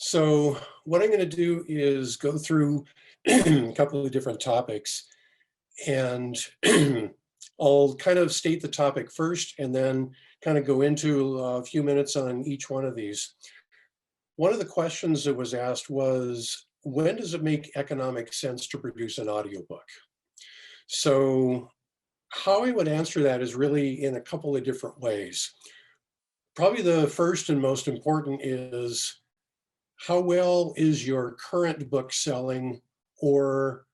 So what I'm going to do is go through a couple of different topics, and I'll kind of state the topic first and then kind of go into a few minutes on each one of these. One of the questions that was asked was, when does it make economic sense to produce an audiobook? So how I would answer that is really in a couple of different ways. Probably the first and most important is, how well is your current book selling, or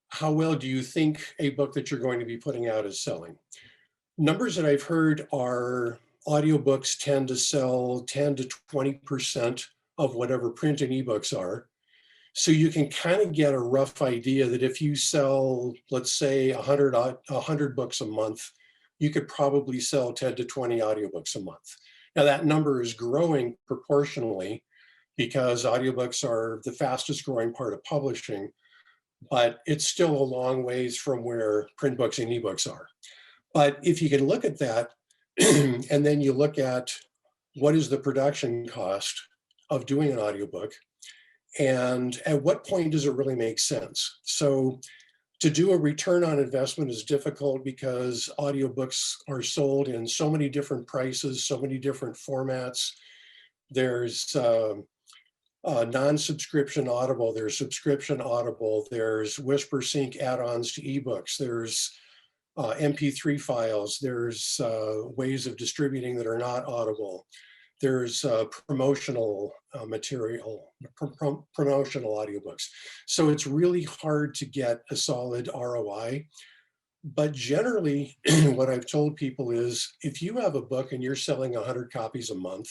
how well do you think a book that you're going to be putting out is selling? Numbers that I've heard are audiobooks tend to sell 10 to 20% of whatever print and ebooks are. So you can kind of get a rough idea that if you sell, let's say 100 books a month, you could probably sell 10 to 20 audiobooks a month. Now that number is growing proportionally because audiobooks are the fastest growing part of publishing, but it's still a long ways from where print books and ebooks are. But if you can look at that, and then you look at what is the production cost of doing an audiobook, and at what point does it really make sense? So to do a return on investment is difficult because audiobooks are sold in so many different prices, so many different formats. There's non-subscription Audible, there's subscription Audible, there's Whisper Sync add-ons to ebooks, there's MP3 files, there's ways of distributing that are not Audible, there's promotional material, promotional audiobooks. So it's really hard to get a solid ROI. But generally, what I've told people is, if you have a book and you're selling 100 copies a month,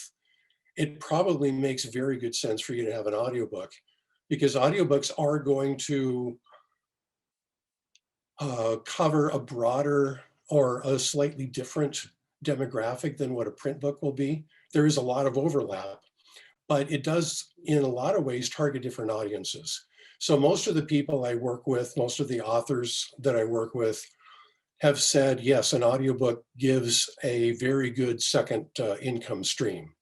it probably makes very good sense for you to have an audiobook, because audiobooks are going to cover a broader or a slightly different demographic than what a print book will be. There is a lot of overlap, but it does, in a lot of ways, target different audiences. So most of the people I work with, most of the authors that I work with have said, yes, an audiobook gives a very good second income stream.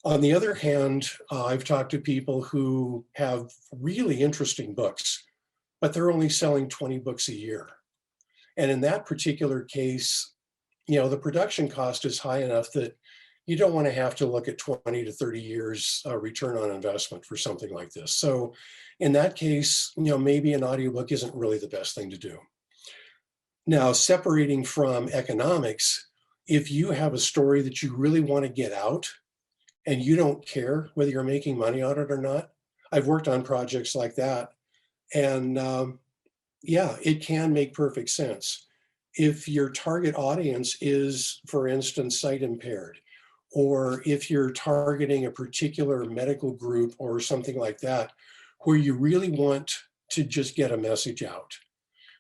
On the other hand, I've talked to people who have really interesting books, but they're only selling 20 books a year. And in that particular case, the production cost is high enough that you don't want to have to look at 20 to 30 years return on investment for something like this. So in that case, maybe an audiobook isn't really the best thing to do. Now, separating from economics, if you have a story that you really want to get out, and you don't care whether you're making money on it or not. I've worked on projects like that. And yeah, it can make perfect sense. If your target audience is, for instance, sight impaired, or if you're targeting a particular medical group or something like that, where you really want to just get a message out,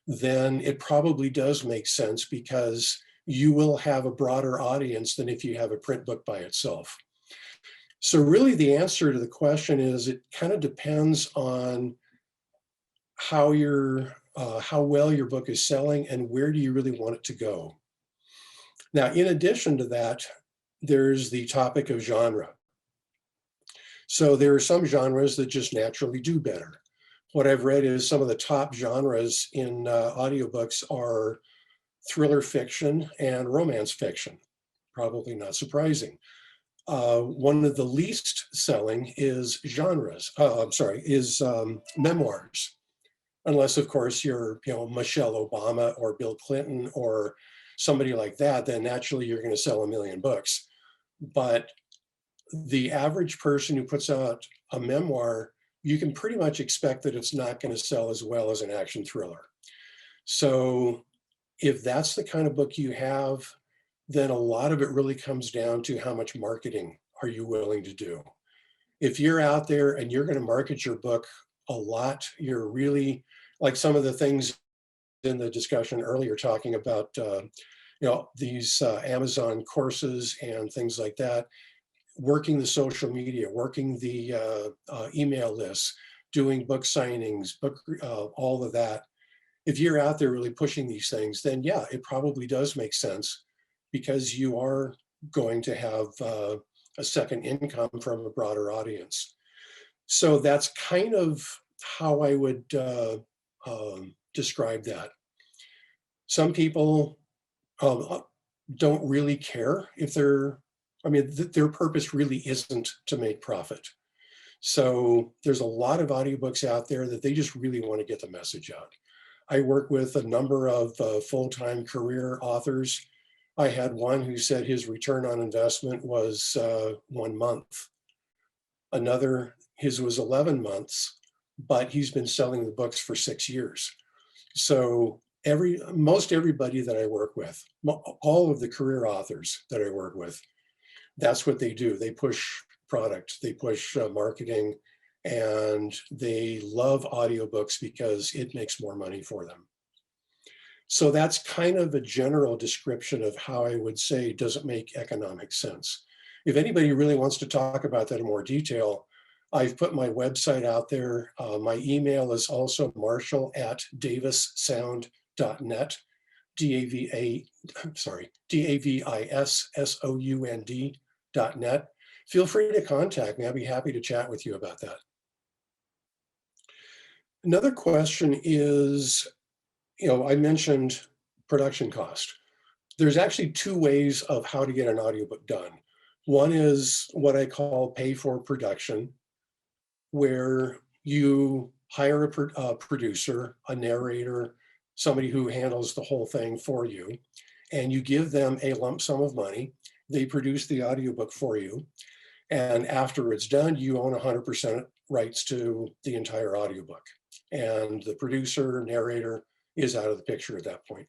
then it probably does make sense, because you will have a broader audience than if you have a print book by itself. So really the answer to the question is, it kind of depends on how well your book is selling and where do you really want it to go. Now, in addition to that, there's the topic of genre. So there are some genres that just naturally do better. What I've read is some of the top genres in audiobooks are thriller fiction and romance fiction. Probably not surprising. One of the least selling is memoirs, unless of course you're, Michelle Obama or Bill Clinton or somebody like that, then naturally you're going to sell 1 million books. But the average person who puts out a memoir, you can pretty much expect that it's not going to sell as well as an action thriller. So if that's the kind of book you have, then a lot of it really comes down to how much marketing are you willing to do. If you're out there and you're going to market your book a lot, you're really, like some of the things in the discussion earlier, talking about these Amazon courses and things like that, working the social media, working the email lists, doing book signings, all of that. If you're out there really pushing these things, then yeah, it probably does make sense, because you are going to have a second income from a broader audience. So that's kind of how I would describe that. Some people don't really care if their purpose really isn't to make profit. So there's a lot of audiobooks out there that they just really want to get the message out. I work with a number of full-time career authors. I had one who said his return on investment was 1 month. Another, his was 11 months, but he's been selling the books for 6 years. So most everybody that I work with, all of the career authors that I work with, that's what they do. They push product, they push marketing, and they love audiobooks because it makes more money for them. So that's kind of a general description of how I would say, does it make economic sense? If anybody really wants to talk about that in more detail, I've put my website out there. My email is also marshall@davissound.net, DAVISSOUND.net. Feel free to contact me. I'd be happy to chat with you about that. Another question is, I mentioned production cost. There's actually 2 ways of how to get an audiobook done. One is what I call pay for production, where you hire a producer, a narrator, somebody who handles the whole thing for you, and you give them a lump sum of money. They produce the audiobook for you. And after it's done, you own 100% rights to the entire audiobook. And the producer, narrator is out of the picture at that point.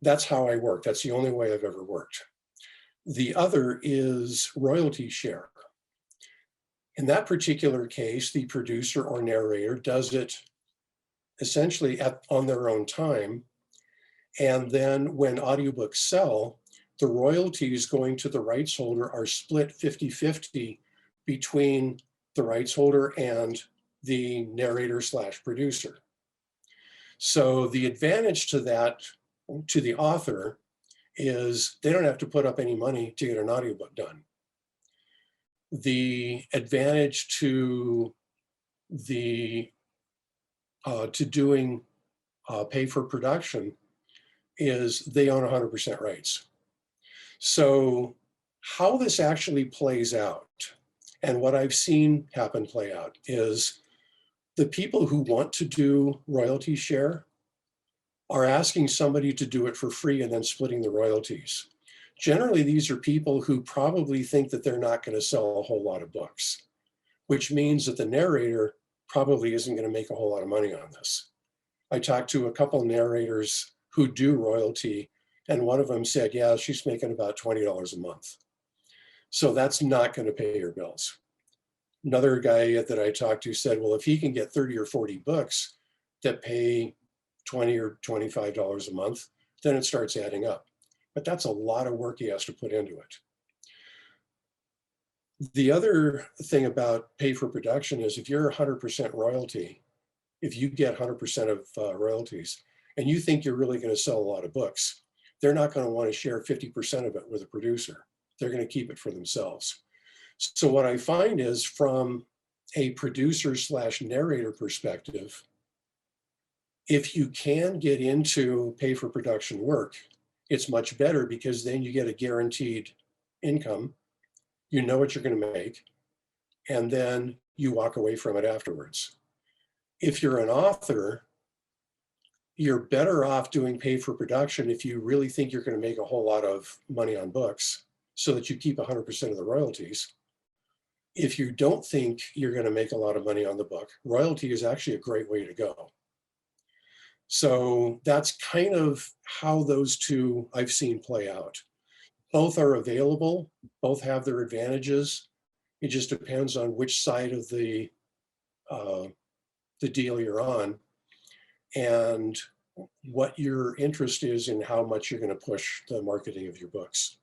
That's how I work. That's the only way I've ever worked. The other is royalty share. In that particular case, the producer or narrator does it essentially on their own time. And then when audiobooks sell, the royalties going to the rights holder are split 50-50 between the rights holder and the narrator/producer. So the advantage to that, to the author, is they don't have to put up any money to get an audiobook done. The advantage to doing pay for production is they own 100% rights. So how this actually plays out, and what I've seen happen play out, is the people who want to do royalty share are asking somebody to do it for free and then splitting the royalties. Generally, these are people who probably think that they're not going to sell a whole lot of books, which means that the narrator probably isn't going to make a whole lot of money on this. I talked to a couple of narrators who do royalty, and one of them said, yeah, she's making about $20 a month. So that's not going to pay her bills. Another guy that I talked to said, well, if he can get 30 or 40 books that pay $20 or $25 a month, then it starts adding up. But that's a lot of work he has to put into it. The other thing about pay for production is if you're 100% royalty, if you get 100% of royalties, and you think you're really going to sell a lot of books, they're not going to want to share 50% of it with a producer. They're going to keep it for themselves. So what I find is, from a producer/narrator perspective, if you can get into pay for production work, it's much better, because then you get a guaranteed income. You know what you're going to make, and then you walk away from it afterwards. If you're an author, you're better off doing pay for production if you really think you're going to make a whole lot of money on books, so that you keep 100% of the royalties. If you don't think you're going to make a lot of money on the book, royalty is actually a great way to go. So that's kind of how those two I've seen play out. Both are available, both have their advantages. It just depends on which side of the deal you're on, and what your interest is in how much you're going to push the marketing of your books.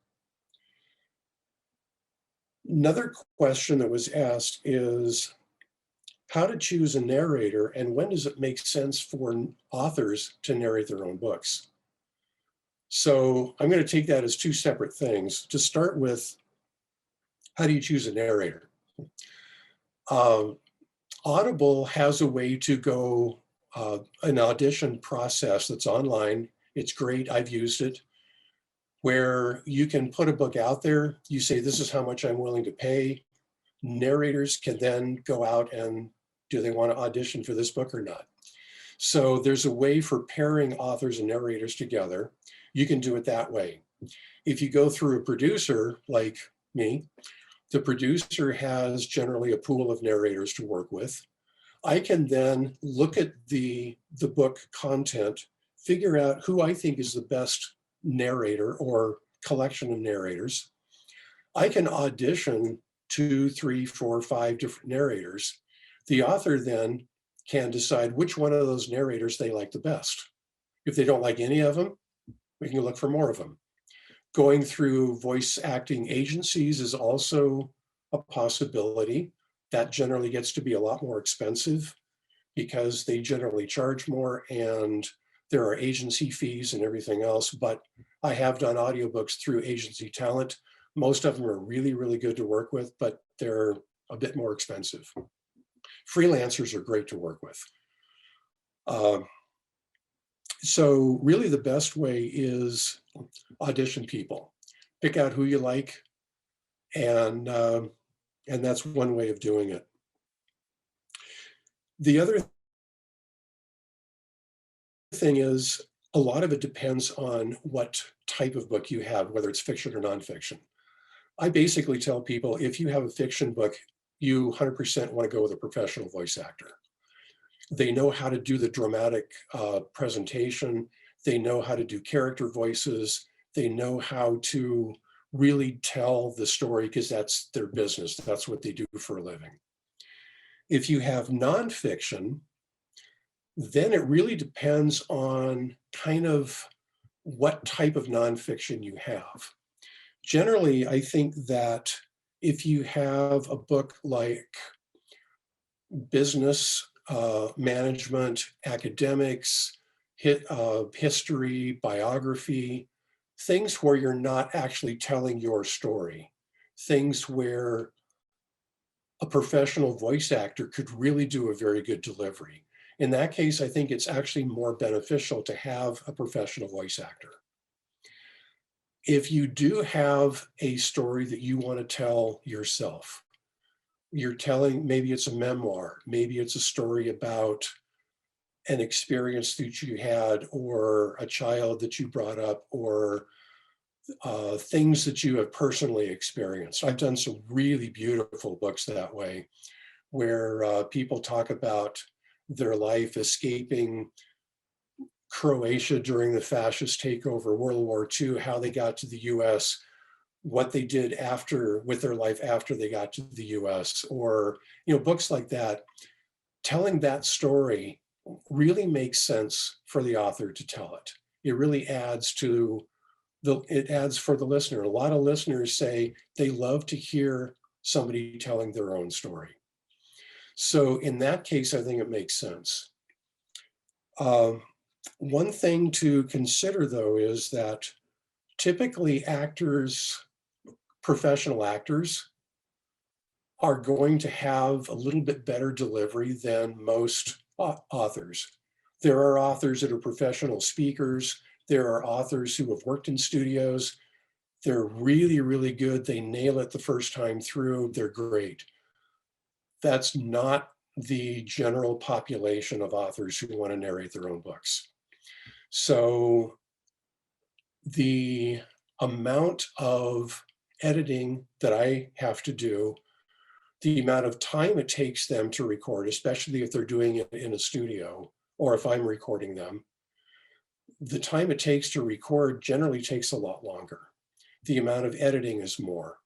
Another question that was asked is how to choose a narrator, and when does it make sense for authors to narrate their own books? So I'm going to take that as two separate things. To start with, How do you choose a narrator? Audible has a way to go, an audition process that's online. It's great, I've used it, where you can put a book out there. You say, this is how much I'm willing to pay. Narrators can then go out and do they want to audition for this book or not? So there's a way for pairing authors and narrators together. You can do it that way. If you go through a producer like me, the producer has generally a pool of narrators to work with. I can then look at the book content, figure out who I think is the best narrator or collection of narrators. I can audition 2, 3, 4, 5 different narrators. The author then can decide which one of those narrators they like the best. If they don't like any of them, we can look for more of them. Going through voice acting agencies is also a possibility. That generally gets to be a lot more expensive because they generally charge more and there are agency fees and everything else. But I have done audiobooks through agency talent. Most of them are really, really good to work with, but they're a bit more expensive. Freelancers are great to work with. So really the best way is audition people, pick out who you like, and that's one way of doing it. The other thing is a lot of it depends on what type of book you have, whether it's fiction or nonfiction. I basically tell people, if you have a fiction book, you 100% want to go with a professional voice actor. They know how to do the dramatic presentation. They know how to do character voices. They know how to really tell the story because that's their business. That's what they do for a living. If you have nonfiction, then it really depends on kind of what type of nonfiction you have. Generally, I think that if you have a book like business, management, academics, history, biography, things where you're not actually telling your story, things where a professional voice actor could really do a very good delivery. In that case, I think it's actually more beneficial to have a professional voice actor. If you do have a story that you want to tell yourself, you're telling, maybe it's a memoir, maybe it's a story about an experience that you had or a child that you brought up or things that you have personally experienced. I've done some really beautiful books that way, where people talk about their life escaping Croatia during the fascist takeover, World War II, how they got to the US, what they did after with their life after they got to the US, or books like that. Telling that story really makes sense for the author to tell it. It really adds to it adds for the listener. A lot of listeners say they love to hear somebody telling their own story. So in that case, I think it makes sense. One thing to consider, though, is that typically professional actors, are going to have a little bit better delivery than most authors. There are authors that are professional speakers. There are authors who have worked in studios. They're really, really good. They nail it the first time through. They're great. That's not the general population of authors who want to narrate their own books. So the amount of editing that I have to do, the amount of time it takes them to record, especially if they're doing it in a studio or if I'm recording them, the time it takes to record generally takes a lot longer. The amount of editing is more.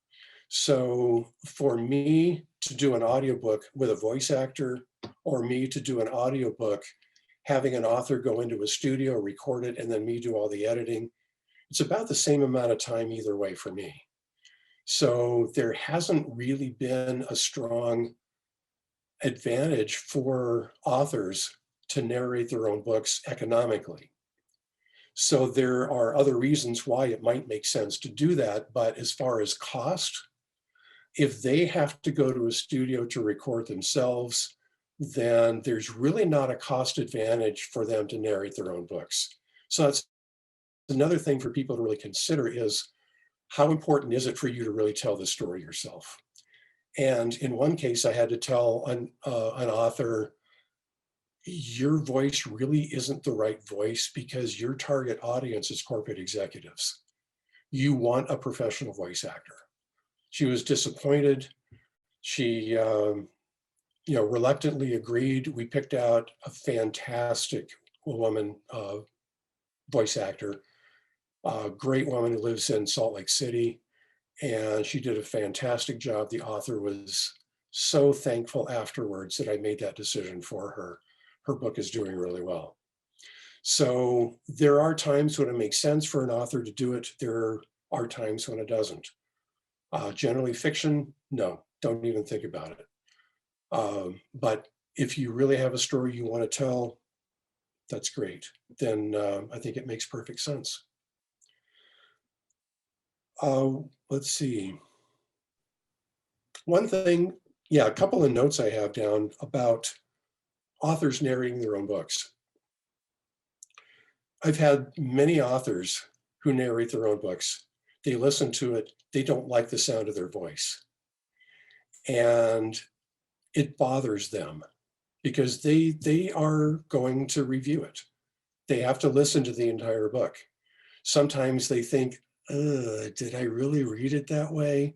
So for me to do an audiobook with a voice actor, or me to do an audiobook, having an author go into a studio, record it, and then me do all the editing, it's about the same amount of time either way for me. So there hasn't really been a strong advantage for authors to narrate their own books economically. So there are other reasons why it might make sense to do that, but as far as cost, If they have to go to a studio to record themselves, then there's really not a cost advantage for them to narrate their own books. So that's another thing for people to really consider is how important is it for you to really tell the story yourself? And in one case, I had to tell an author, your voice really isn't the right voice because your target audience is corporate executives. You want a professional voice actor. She was disappointed. She, reluctantly agreed. We picked out a fantastic woman voice actor, a great woman who lives in Salt Lake City, and she did a fantastic job. The author was so thankful afterwards that I made that decision for her. Her book is doing really well. So there are times when it makes sense for an author to do it. There are times when it doesn't. Generally fiction, no, don't even think about it. But if you really have a story you want to tell, that's great. Then I think it makes perfect sense. Let's see. One thing, a couple of notes I have down about authors narrating their own books. I've had many authors who narrate their own books. They listen to it, they don't like the sound of their voice. And it bothers them because they are going to review it. They have to listen to the entire book. Sometimes they think, did I really read it that way?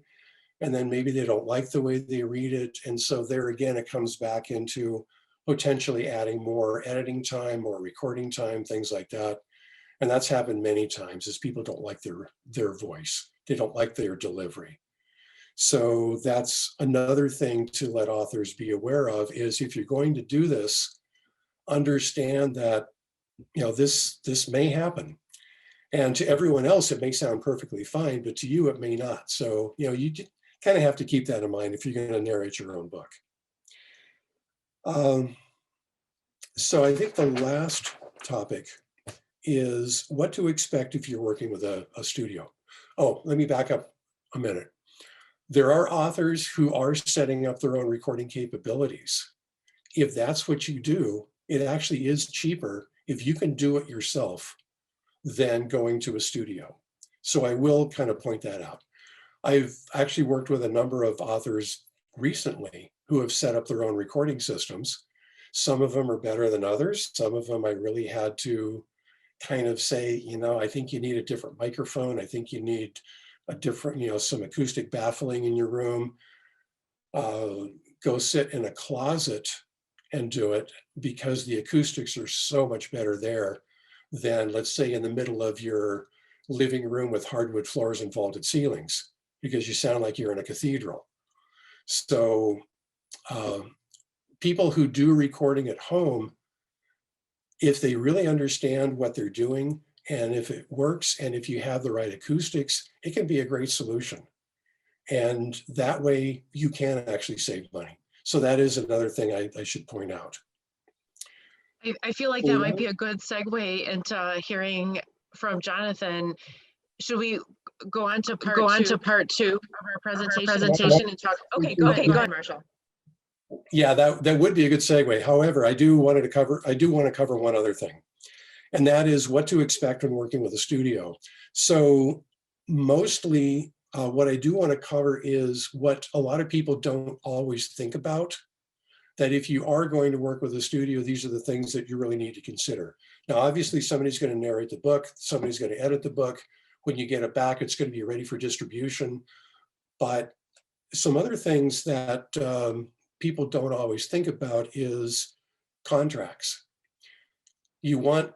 And then maybe they don't like the way they read it. And so there again, it comes back into potentially adding more editing time, more recording time, things like that. And that's happened many times is people don't like their voice. They don't like their delivery. So that's another thing to let authors be aware of is if you're going to do this, understand that, this may happen. And to everyone else, it may sound perfectly fine, but to you, it may not. So, you kind of have to keep that in mind if you're going to narrate your own book. So I think the last topic is what to expect if you're working with a studio. Oh, let me back up a minute. There are authors who are setting up their own recording capabilities. If that's what you do, it actually is cheaper if you can do it yourself than going to a studio. So I will kind of point that out. I've actually worked with a number of authors recently who have set up their own recording systems. Some of them are better than others. Some of them I really had to kind of say, I think you need a different microphone. I think you need a different, some acoustic baffling in your room. Go sit in a closet and do it because the acoustics are so much better there than, let's say, in the middle of your living room with hardwood floors and vaulted ceilings, because you sound like you're in a cathedral. So people who do recording at home, if they really understand what they're doing, and if it works, and if you have the right acoustics, it can be a great solution. And that way you can actually save money. So that is another thing I should point out. I feel like that might be a good segue into hearing from Jonathan. Should we go on to part two of our presentation and talk? Okay, go ahead, Marshall. Yeah, that would be a good segue. However, I do want to cover one other thing, and that is what to expect when working with a studio. So mostly what I do want to cover is what a lot of people don't always think about, that if you are going to work with a studio, these are the things that you really need to consider. Now, obviously, somebody's going to narrate the book, somebody's going to edit the book. When you get it back, it's going to be ready for distribution. But some other things that people don't always think about is contracts. You want,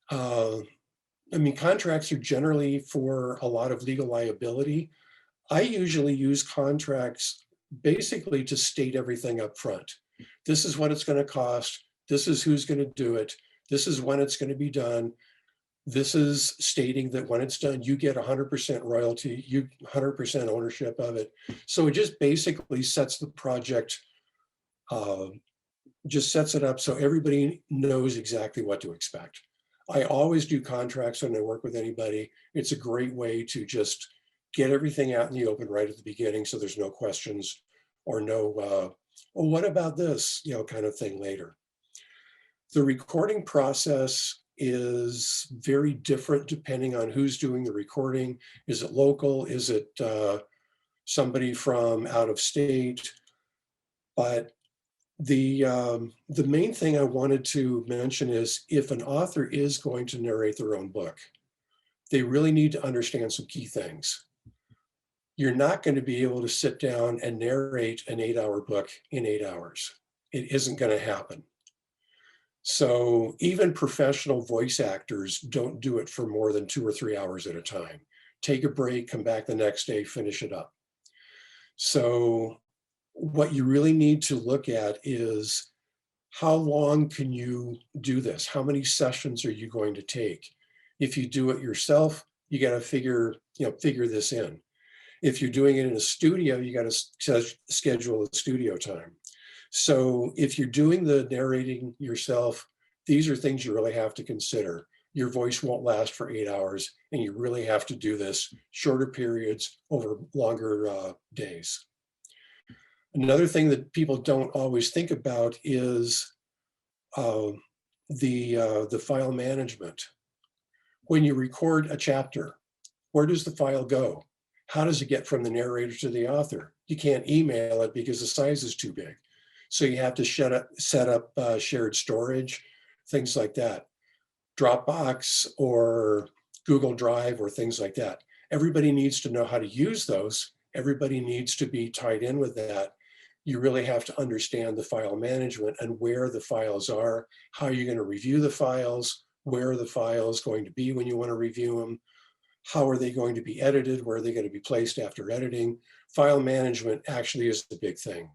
contracts are generally for a lot of legal liability. I usually use contracts basically to state everything up front. This is what it's going to cost. This is who's going to do it. This is when it's going to be done. This is stating that when it's done, you get 100% royalty, you 100% ownership of it. So it just basically sets the project, just sets it up so everybody knows exactly what to expect. I always do contracts when I work with anybody. It's a great way to just get everything out in the open right at the beginning so there's no questions or no, well, what about this, kind of thing later. The recording process is very different depending on who's doing the recording. Is it local? Is it somebody from out of state? But the main thing I wanted to mention is if an author is going to narrate their own book, they really need to understand some key things. You're not going to be able to sit down and narrate an 8-hour book in 8 hours. It isn't going to happen. So even professional voice actors don't do it for more than 2 or 3 hours at a time. Take a break, come back the next day, finish it up. So what you really need to look at is how long can you do this? How many sessions are you going to take? If you do it yourself, you got to figure this in. If you're doing it in a studio, you got to schedule a studio time. So if you're doing the narrating yourself, these are things you really have to consider. Your voice won't last for 8 hours, and you really have to do this shorter periods over longer days. Another thing that people don't always think about is the file management. When you record a chapter, where does the file go? How does it get from the narrator to the author? You can't email it because the size is too big. So you have to set up shared storage, things like that. Dropbox or Google Drive or things like that. Everybody needs to know how to use those. Everybody needs to be tied in with that. You really have to understand the file management and where the files are, how you're going to review the files, where are the files going to be when you want to review them, how are they going to be edited, where are they going to be placed after editing. File management actually is the big thing.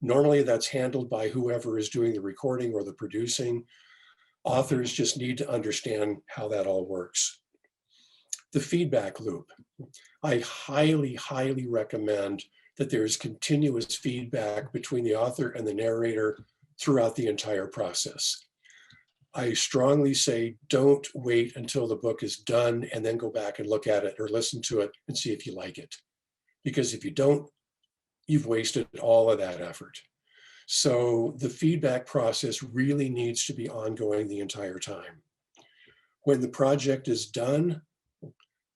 Normally that's handled by whoever is doing the recording or the producing. Authors just need to understand how that all works. The feedback loop. I highly, highly recommend that there's continuous feedback between the author and the narrator throughout the entire process. I strongly say don't wait until the book is done and then go back and look at it or listen to it and see if you like it. Because if you don't, you've wasted all of that effort. So the feedback process really needs to be ongoing the entire time. When the project is done,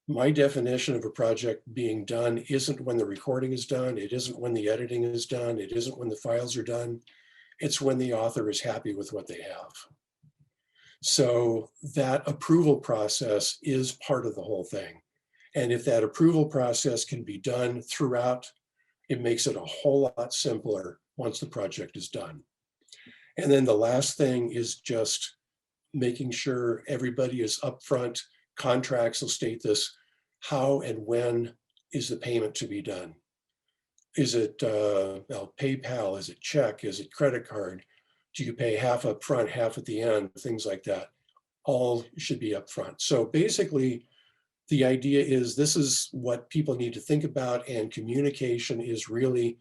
my definition of a project being done isn't when the recording is done, it isn't when the editing is done, it isn't when the files are done, it's when the author is happy with what they have. So that approval process is part of the whole thing. And if that approval process can be done throughout, it makes it a whole lot simpler once the project is done. And then the last thing is just making sure everybody is upfront. Contracts will state this. How and when is the payment to be done? Is it PayPal? Is it check? Is it credit card? Do you pay half up front, half at the end? Things like that. All should be upfront. So basically, the idea is this is what people need to think about, and communication is really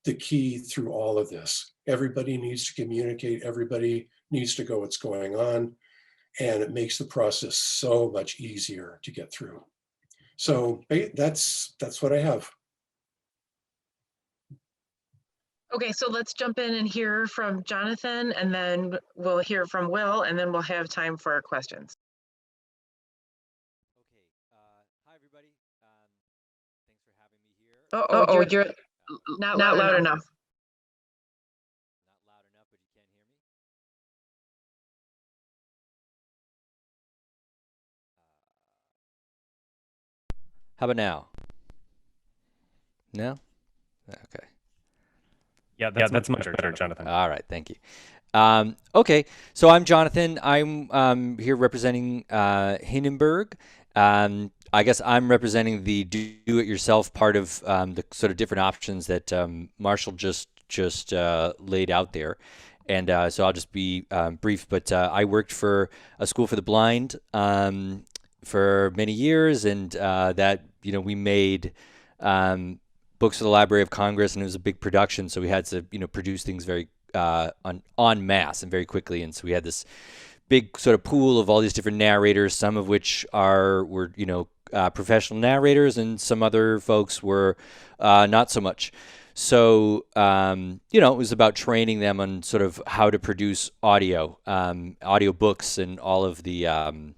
the key through all of this. Everybody needs to communicate. Everybody needs to go what's going on, and it makes the process so much easier to get through. So that's what I have. Okay, so let's jump in and hear from Jonathan, and then we'll hear from Will, and then we'll have time for questions. Okay. Hi, everybody. Thanks for having me here. Oh, you're not loud enough. Not loud enough, but you can't hear me? How about now? No? Okay. Yeah, that's much better, Jonathan. All right, thank you. Okay, so I'm Jonathan. I'm here representing Hindenburg. I guess I'm representing the do-it-yourself part of the sort of different options that Marshall just laid out there. And so I'll just be brief, but I worked for a school for the blind for many years, and that, we made books for the Library of Congress, and it was a big production, so we had to, produce things very en masse and very quickly. And so we had this big sort of pool of all these different narrators, some of which were professional narrators, and some other folks were not so much. So, it was about training them on sort of how to produce audiobooks and all of the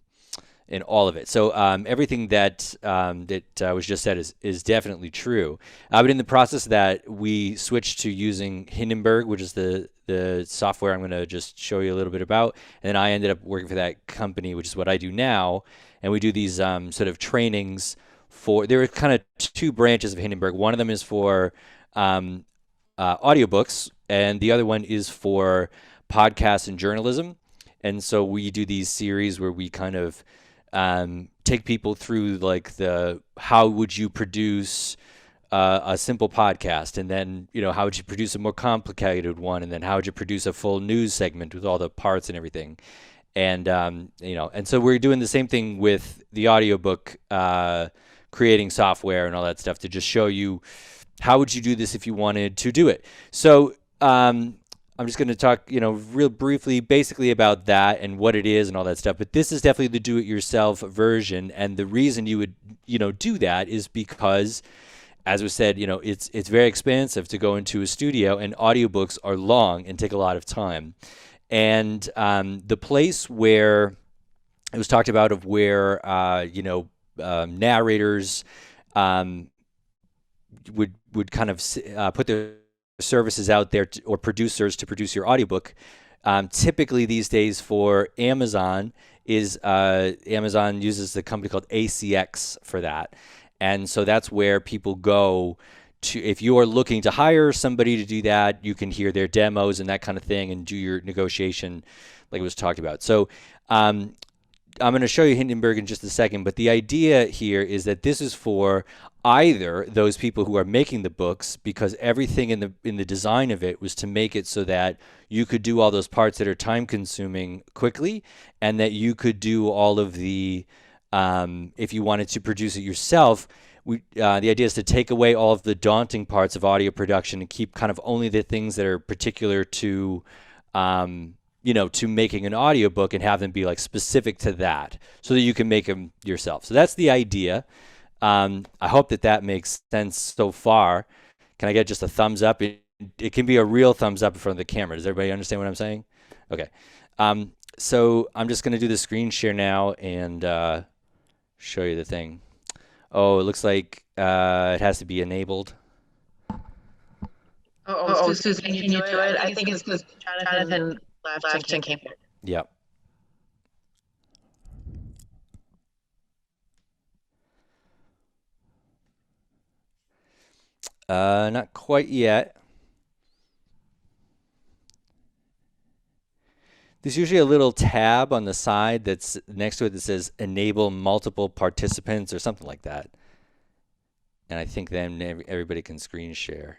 in all of it. So everything that was just said is definitely true. But in the process of that, we switched to using Hindenburg, which is the software I'm going to just show you a little bit about. And then I ended up working for that company, which is what I do now. And we do these sort of trainings there are kind of two branches of Hindenburg. One of them is for audiobooks, and the other one is for podcasts and journalism. And so we do these series where we kind of take people through like how would you produce a simple podcast, and then how would you produce a more complicated one, and then how would you produce a full news segment with all the parts and everything. And and so we're doing the same thing with the audiobook creating software and all that stuff to just show you how would you do this if you wanted to do it. So I'm just going to talk, real briefly, basically about that and what it is and all that stuff. But this is definitely the do-it-yourself version, and the reason you would, do that is because, as was said, it's very expensive to go into a studio, and audiobooks are long and take a lot of time. And the place where it was talked about of where narrators would kind of put their services out there or producers to produce your audiobook. Typically these days for Amazon Amazon uses the company called ACX for that. And so that's where people go to. If you are looking to hire somebody to do that, you can hear their demos and that kind of thing and do your negotiation like it was talked about. So I'm going to show you Hindenburg in just a second, but the idea here is that this is for either those people who are making the books, because everything in the design of it was to make it so that you could do all those parts that are time consuming quickly, and that you could do all of the if you wanted to produce it yourself. The idea is to take away all of the daunting parts of audio production and keep kind of only the things that are particular to to making an audiobook, and have them be like specific to that so that you can make them yourself. So that's the idea. I hope that makes sense so far. Can I get just a thumbs up? It can be a real thumbs up in front of the camera. Does everybody understand what I'm saying? Okay. So I'm just going to do the screen share now and show you the thing. Oh, it looks like it has to be enabled. Susan, can you do it? I think it's because Jonathan left and came back. Yep. Not quite yet. There's usually a little tab on the side that's next to it that says enable multiple participants or something like that. And I think then everybody can screen share.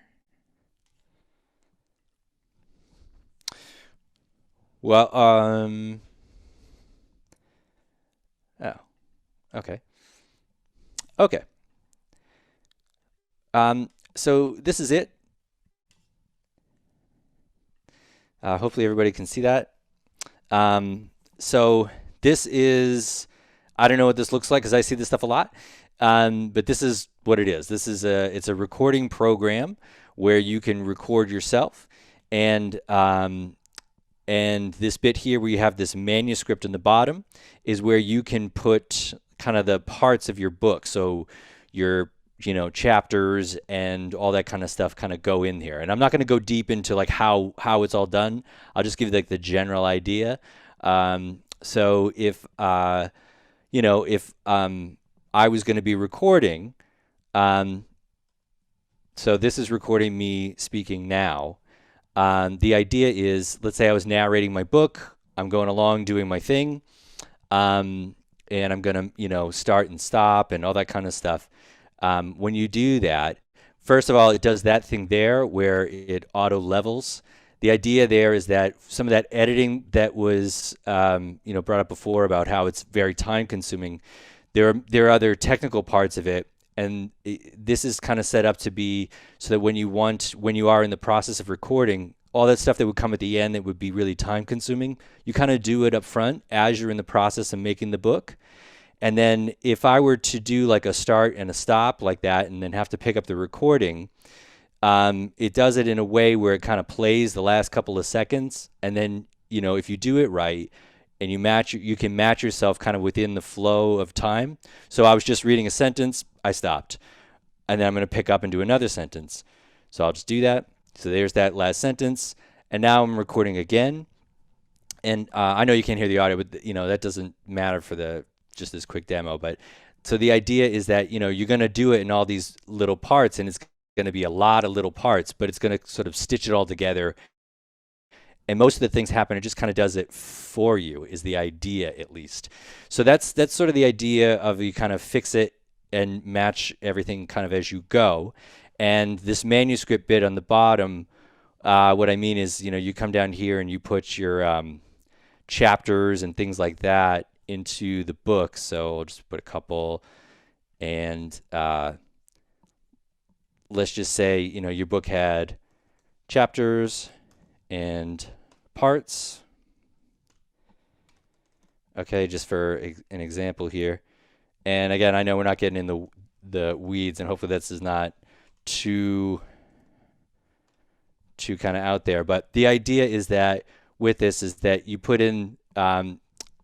Well, oh, okay. Okay. So this is it. Hopefully everybody can see that. So this is, I don't know what this looks like because I see this stuff a lot. But this is what it is. This is it's a recording program where you can record yourself, and this bit here where you have this manuscript in the bottom is where you can put kind of the parts of your book. So your chapters and all that kind of stuff kind of go in here. And I'm not going to go deep into like how it's all done. I'll just give you like the general idea. So if I was going to be recording, so this is recording me speaking now. The idea is, let's say I was narrating my book, I'm going along doing my thing, and I'm going to, start and stop and all that kind of stuff. When you do that, first of all, it does that thing there where it auto levels. The idea there is that some of that editing that was, brought up before about how it's very time consuming, there are other technical parts of it. And this is kind of set up to be so that when you are in the process of recording, all that stuff that would come at the end that would be really time consuming, you kind of do it up front as you're in the process of making the book. And then if I were to do like a start and a stop like that and then have to pick up the recording, it does it in a way where it kind of plays the last couple of seconds. And then, if you do it right and you can match yourself kind of within the flow of time. So I was just reading a sentence, I stopped. And then I'm going to pick up and do another sentence. So I'll just do that. So there's that last sentence. And now I'm recording again. And I know you can't hear the audio, but that doesn't matter for just this quick demo. But so the idea is that you're going to do it in all these little parts, and it's going to be a lot of little parts, but it's going to sort of stitch it all together. And most of the things happen, it just kind of does it for you, is the idea, at least. So that's sort of the idea of you kind of fix it and match everything kind of as you go. And this manuscript bit on the bottom, what I mean is, you come down here and you put your chapters and things like that into the book. So I'll just put a couple, and let's just say, your book had chapters and parts. Okay, just for an example here. And again, I know we're not getting in the weeds, and hopefully this is not too kind of out there. But the idea is that with this is that you put in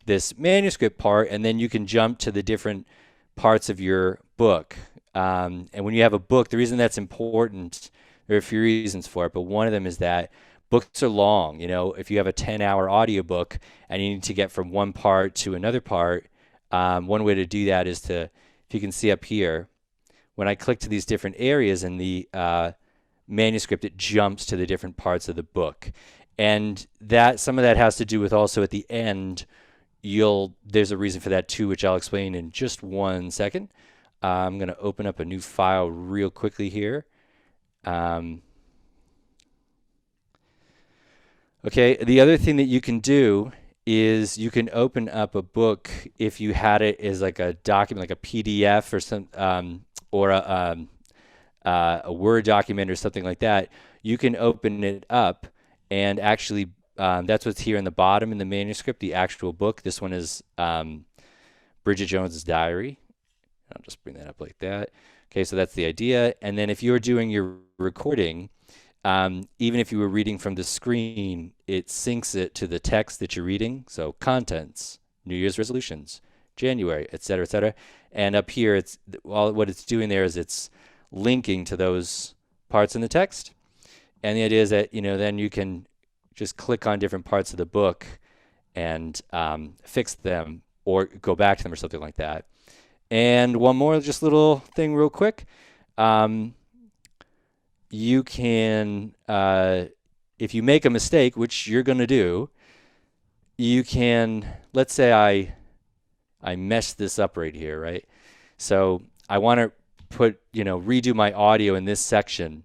this manuscript part, and then you can jump to the different parts of your book. And when you have a book, the reason that's important, there are a few reasons for it, but one of them is that books are long. If you have a 10-hour audiobook and you need to get from one part to another part, one way to do that is if you can see up here, when I click to these different areas in the manuscript, it jumps to the different parts of the book. And some of that has to do with also at the end, there's a reason for that too, which I'll explain in just 1 second. I'm going to open up a new file real quickly here. Okay, the other thing that you can do is you can open up a book if you had it as like a document, like a PDF or or a Word document or something like that. You can open it up, and actually that's what's here in the bottom in the manuscript, the actual book. This one is Bridget Jones's diary. I'll just bring that up like that. Okay, so that's the idea. And then if you're doing your recording, even if you were reading from the screen, it syncs it to the text that you're reading. So contents, New Year's resolutions, January, et cetera, et cetera. And up here, what it's doing there is it's linking to those parts in the text. And the idea is that, then you can just click on different parts of the book and fix them or go back to them or something like that. And one more just little thing real quick. You can, if you make a mistake, which you're going to do, you can, let's say I messed this up right here, right? So I want to redo my audio in this section.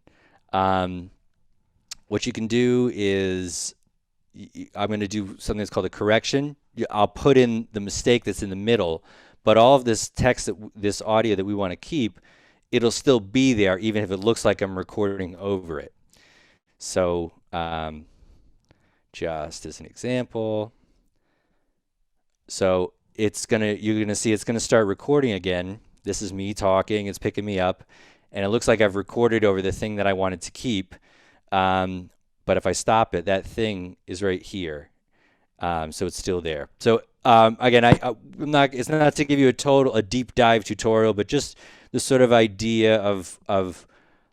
What you can do is, I'm going to do something that's called a correction. I'll put in the mistake that's in the middle, but all of this text, this audio that we want to keep, it'll still be there even if it looks like I'm recording over it. So just as an example, so you're gonna see it's gonna start recording again. This is me talking, it's picking me up, and it looks like I've recorded over the thing that I wanted to keep. But if I stop it, that thing is right here. So it's still there. So again, it's not to give you a deep dive tutorial, but just the sort of idea of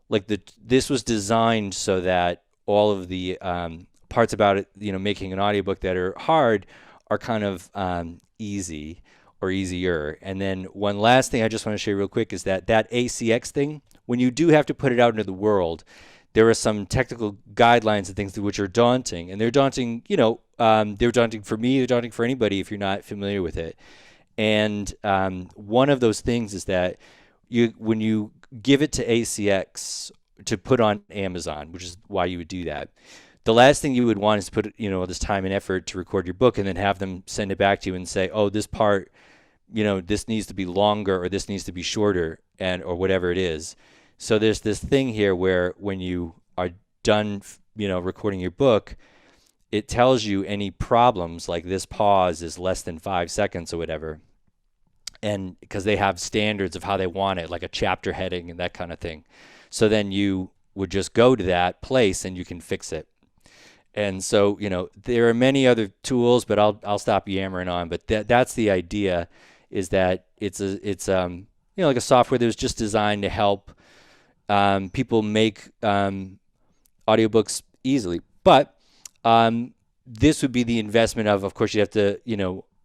like this was designed so that all of the parts about it, making an audiobook that are hard are kind of easy or easier. And then one last thing I just want to show you real quick is that ACX thing, when you do have to put it out into the world, there are some technical guidelines and things which are daunting, and they're daunting, they're daunting for me, they're daunting for anybody if you're not familiar with it. And one of those things is that when you give it to ACX to put on Amazon, which is why you would do that, the last thing you would want is to put, this time and effort to record your book and then have them send it back to you and say, oh, this part, this needs to be longer or this needs to be shorter or whatever it is. So there's this thing here where when you are done, recording your book, it tells you any problems like this pause is less than 5 seconds or whatever. and because they have standards of how they want it, like a chapter heading and that kind of thing. So then you would just go to that place and you can fix it. And so, there are many other tools, but I'll stop yammering on. But that's the idea, is that it's like a software that was just designed to help people make audiobooks easily. But this would be the investment of course, you have to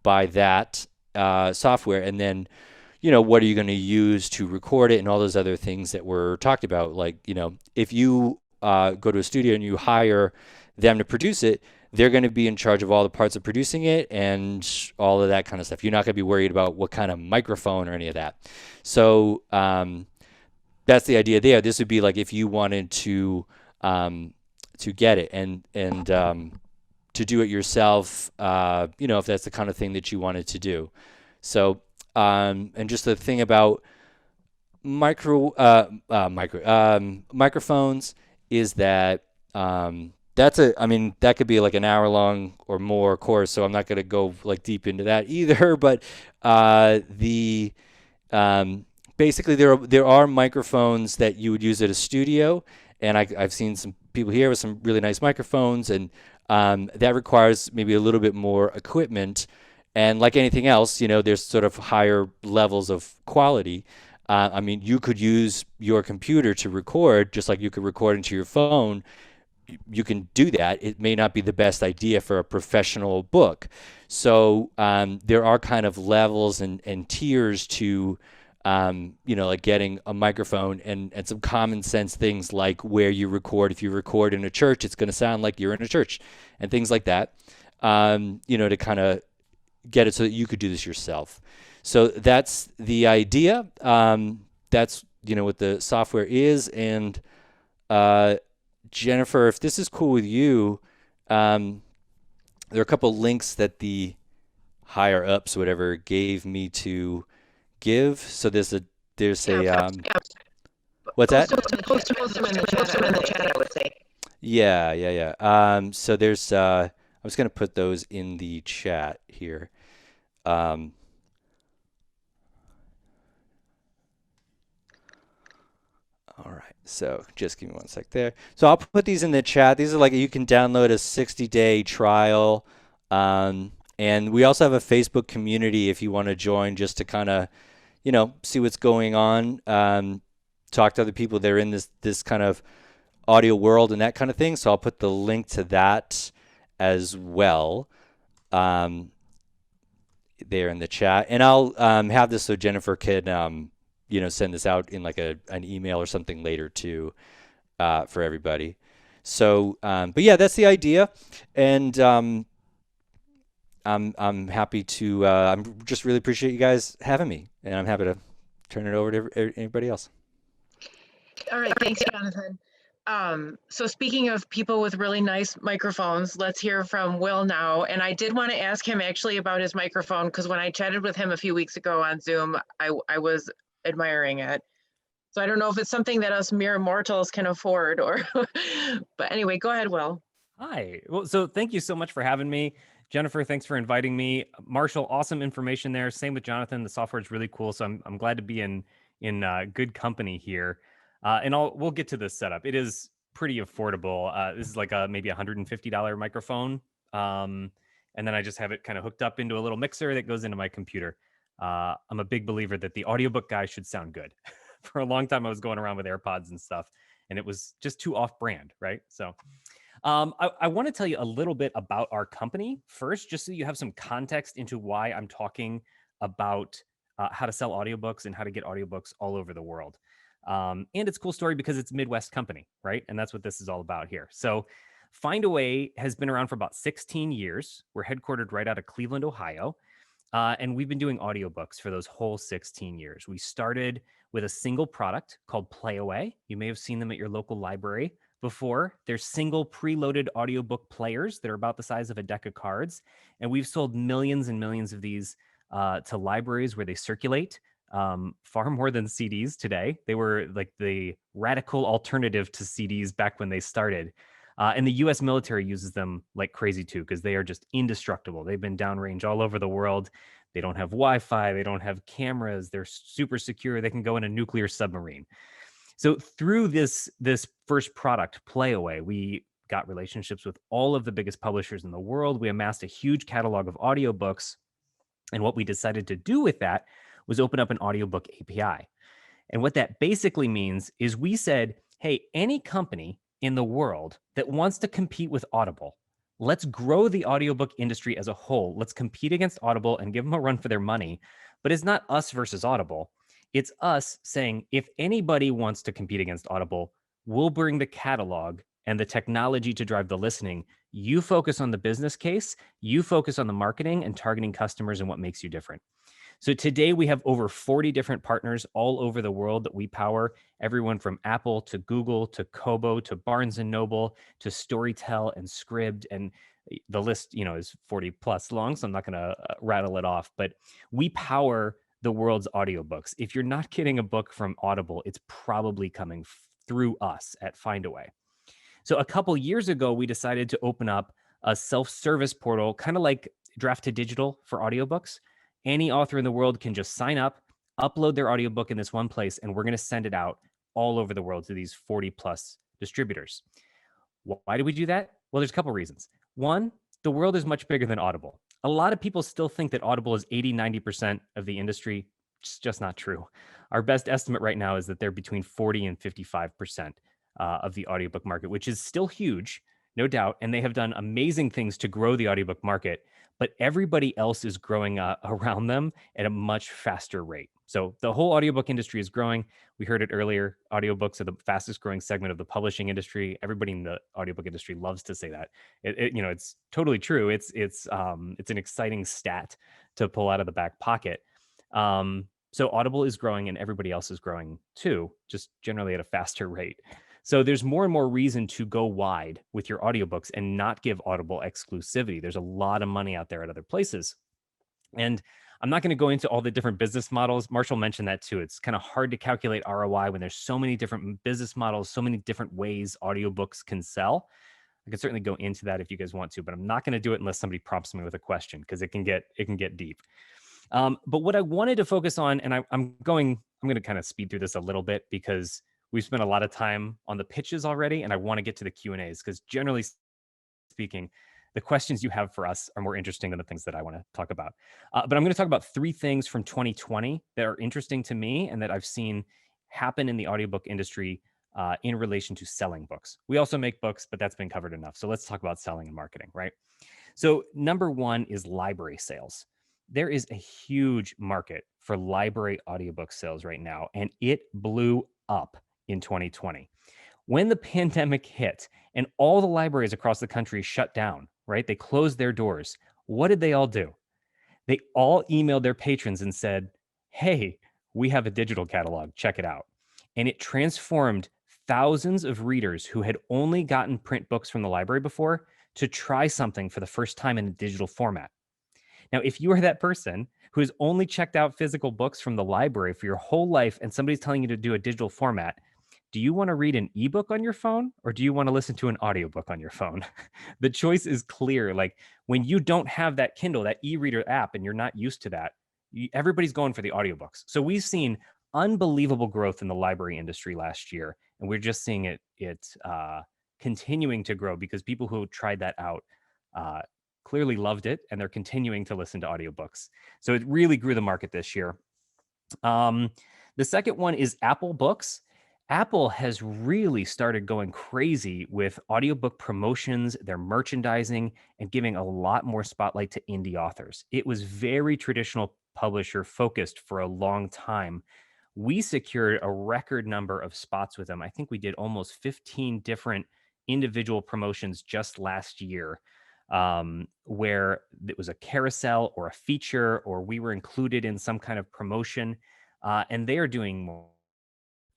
buy that software, and then what are you going to use to record it and all those other things that were talked about. Like if you go to a studio and you hire them to produce it, they're going to be in charge of all the parts of producing it and all of that kind of stuff. You're not going to be worried about what kind of microphone or any of that. So that's the idea there. This would be like if you wanted to get it and to do it yourself, if that's the kind of thing that you wanted to do. So and just the thing about microphones is that that could be like an hour long or more course, so I'm not going to go like deep into that either. But basically there are microphones that you would use at a studio, and I've seen some people here with some really nice microphones, and that requires maybe a little bit more equipment. And like anything else, there's sort of higher levels of quality. You could use your computer to record, just like you could record into your phone. You can do that. It may not be the best idea for a professional book. So there are kind of levels and tiers to, like getting a microphone, and some common sense things like where you record. If you record in a church, it's going to sound like you're in a church, and things like that, to kind of get it so that you could do this yourself. So that's the idea. That's, what the software is. And Jennifer, if this is cool with you, there are a couple links that the higher ups, whatever, gave me to give. So there's a what's that? Post them in the chat, I would say. Yeah. So there's I was going to put those in the chat here. All right, so just give me one sec there. So I'll put these in the chat. These are like, you can download a 60-day trial. And we also have a Facebook community if you want to join, just to kind of, see what's going on. Talk to other people that are in this kind of audio world and that kind of thing. So I'll put the link to that as well there in the chat. And I'll have this so Jennifer can send this out in like an email or something later too, for everybody. So, but yeah, that's the idea. And I'm happy to, I'm just really appreciate you guys having me, and I'm happy to turn it over to anybody else. All right, thanks, Jonathan. So speaking of people with really nice microphones, let's hear from Will now. And I did want to ask him actually about his microphone, because when I chatted with him a few weeks ago on Zoom, I was admiring it. So I don't know if it's something that us mere mortals can afford, or, but anyway, go ahead, Will. Hi. Well, so thank you so much for having me. Jennifer, thanks for inviting me. Marshall, awesome information there. Same with Jonathan. The software is really cool. So I'm glad to be in good company here. And we'll get to this setup. It is pretty affordable. This is like maybe $150 microphone. And then I just have it kind of hooked up into a little mixer that goes into my computer. I'm a big believer that the audiobook guy should sound good. For a long time, I was going around with AirPods and stuff, and it was just too off-brand, right? So I want to tell you a little bit about our company first, just so you have some context into why I'm talking about how to sell audiobooks and how to get audiobooks all over the world. And it's a cool story because it's a Midwest company, right? And that's what this is all about here. So Find a Way has been around for about 16 years. We're headquartered right out of Cleveland, Ohio. And we've been doing audiobooks for those whole 16 years. We started with a single product called Play Away. You may have seen them at your local library before. They're single preloaded audiobook players that are about the size of a deck of cards. And we've sold millions and millions of these to libraries where they circulate. Far more than CDs today. They were like the radical alternative to CDs back when they started. And the US military uses them like crazy too, because they are just indestructible. They've been downrange all over the world. They don't have Wi-Fi. They don't have cameras. They're super secure. They can go in a nuclear submarine. So through this first product, Playaway, we got relationships with all of the biggest publishers in the world. We amassed a huge catalog of audiobooks. And what we decided to do with that was open up an audiobook API. And what that basically means is we said, hey, any company in the world that wants to compete with Audible, let's grow the audiobook industry as a whole. Let's compete against Audible and give them a run for their money. But it's not us versus Audible. It's us saying, if anybody wants to compete against Audible, we'll bring the catalog and the technology to drive the listening. You focus on the business case, you focus on the marketing and targeting customers and what makes you different. So today we have over 40 different partners all over the world that we power, everyone from Apple to Google to Kobo to Barnes and Noble to Storytel and Scribd, and the list, is 40 plus long, so I'm not going to rattle it off, but we power the world's audiobooks. If you're not getting a book from Audible, it's probably coming through us at Findaway. So a couple years ago, we decided to open up a self-service portal, kind of like Draft to Digital for audiobooks. Any author in the world can just sign up, upload their audiobook in this one place, and we're going to send it out all over the world to these 40 plus distributors. Why do we do that? Well, there's a couple reasons. One, the world is much bigger than Audible. A lot of people still think that Audible is 80, 90% of the industry. It's just not true. Our best estimate right now is that they're between 40 and 55% of the audiobook market, which is still huge, no doubt. And they have done amazing things to grow the audiobook market, but everybody else is growing around them at a much faster rate. So the whole audiobook industry is growing. We heard it earlier. Audiobooks are the fastest growing segment of the publishing industry. Everybody in the audiobook industry loves to say that. It's totally true. It's an exciting stat to pull out of the back pocket. So Audible is growing and everybody else is growing too, just generally at a faster rate. So there's more and more reason to go wide with your audiobooks and not give Audible exclusivity. There's a lot of money out there at other places. And I'm not going to go into all the different business models. Marshall mentioned that too. It's kind of hard to calculate ROI when there's so many different business models, so many different ways audiobooks can sell. I could certainly go into that if you guys want to, but I'm not going to do it unless somebody prompts me with a question because it can get deep. But what I wanted to focus on, and I'm going to kind of speed through this a little bit because we've spent a lot of time on the pitches already, and I want to get to the Q&As because generally speaking, the questions you have for us are more interesting than the things that I want to talk about. But I'm going to talk about 3 things from 2020 that are interesting to me and that I've seen happen in the audiobook industry in relation to selling books. We also make books, but that's been covered enough. So let's talk about selling and marketing, right? So number 1 is library sales. There is a huge market for library audiobook sales right now, and it blew up in 2020. When the pandemic hit and all the libraries across the country shut down, right? They closed their doors. What did they all do? They all emailed their patrons and said, hey, we have a digital catalog, check it out. And it transformed thousands of readers who had only gotten print books from the library before to try something for the first time in a digital format. Now, if you are that person who has only checked out physical books from the library for your whole life and somebody's telling you to do a digital format, do you want to read an ebook on your phone or do you want to listen to an audiobook on your phone? The choice is clear. Like when you don't have that Kindle, that e-reader app, and you're not used to that, everybody's going for the audiobooks. So we've seen unbelievable growth in the library industry last year, and we're just seeing it continuing to grow because people who tried that out clearly loved it, and they're continuing to listen to audiobooks. So it really grew the market this year. The second one is Apple Books. Apple has really started going crazy with audiobook promotions, their merchandising, and giving a lot more spotlight to indie authors. It was very traditional publisher focused for a long time. We secured a record number of spots with them. I think we did almost 15 different individual promotions just last year, where it was a carousel or a feature, or we were included in some kind of promotion, and they are doing more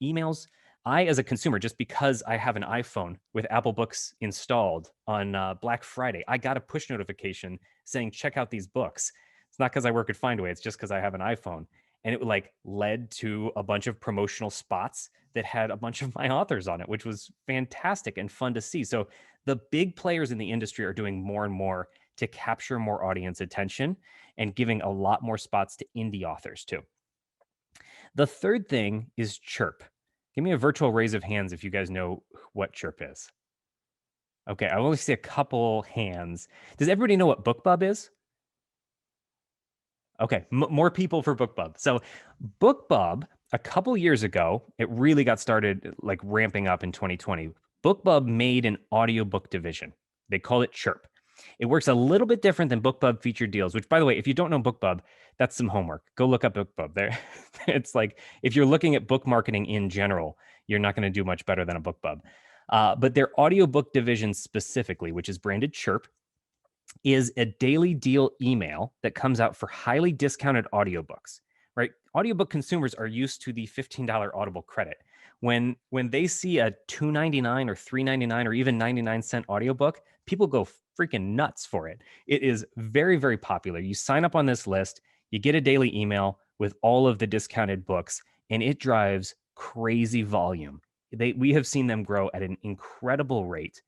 emails. I, as a consumer, just because I have an iPhone with Apple Books installed on Black Friday, I got a push notification saying, check out these books. It's not because I work at Findaway, it's just because I have an iPhone. And it led to a bunch of promotional spots that had a bunch of my authors on it, which was fantastic and fun to see. So the big players in the industry are doing more and more to capture more audience attention and giving a lot more spots to indie authors too. The third thing is Chirp. Give me a virtual raise of hands if you guys know what Chirp is. Okay, I only see a couple hands. Does everybody know what BookBub is? Okay, more people for BookBub. So BookBub, a couple years ago, it really got started like ramping up in 2020. BookBub made an audiobook division. They call it Chirp. It works a little bit different than BookBub featured deals, which, by the way, if you don't know BookBub, that's some homework. Go look up BookBub. There, it's like if you're looking at book marketing in general, you're not going to do much better than a BookBub. But their audiobook division specifically, which is branded Chirp, is a daily deal email that comes out for highly discounted audiobooks, right? Audiobook consumers are used to the $15 Audible credit. When they see a $2.99 or $3.99 or even 99-cent audiobook, people go freaking nuts for it. It is very, very popular. You sign up on this list, you get a daily email with all of the discounted books, and it drives crazy volume. We have seen them grow at an incredible rate.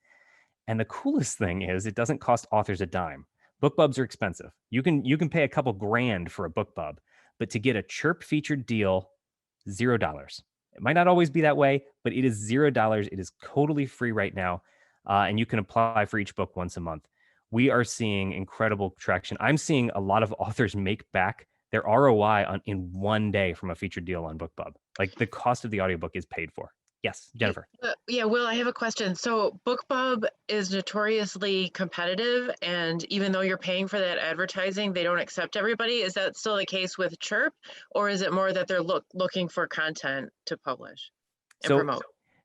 And the coolest thing is it doesn't cost authors a dime. BookBubs are expensive. You can pay a couple grand for a BookBub, but to get a Chirp featured deal, $0. It might not always be that way, but it is $0. It is totally free right now, and you can apply for each book once a month. We are seeing incredible traction. I'm seeing a lot of authors make back their ROI in one day from a featured deal on BookBub. Like the cost of the audiobook is paid for. Yes, Jennifer. Yeah, Will, I have a question. So BookBub is notoriously competitive, and even though you're paying for that advertising, they don't accept everybody. Is that still the case with Chirp, or is it more that they're looking for content to publish and promote?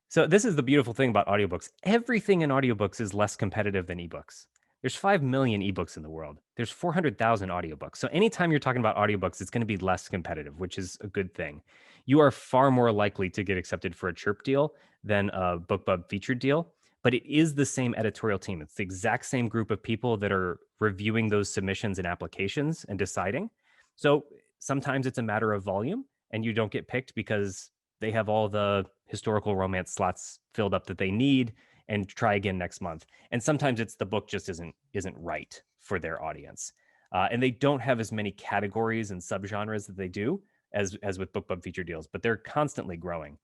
So this is the beautiful thing about audiobooks. Everything in audiobooks is less competitive than ebooks. There's 5 million ebooks in the world. There's 400,000 audiobooks. So anytime you're talking about audiobooks, it's going to be less competitive, which is a good thing. You are far more likely to get accepted for a Chirp deal than a BookBub featured deal, but it is the same editorial team. It's the exact same group of people that are reviewing those submissions and applications and deciding. So sometimes it's a matter of volume and you don't get picked because they have all the historical romance slots filled up that they need and try again next month. And sometimes it's the book just isn't right for their audience. And they don't have as many categories and subgenres that they do as with BookBub feature deals, but they're constantly growing.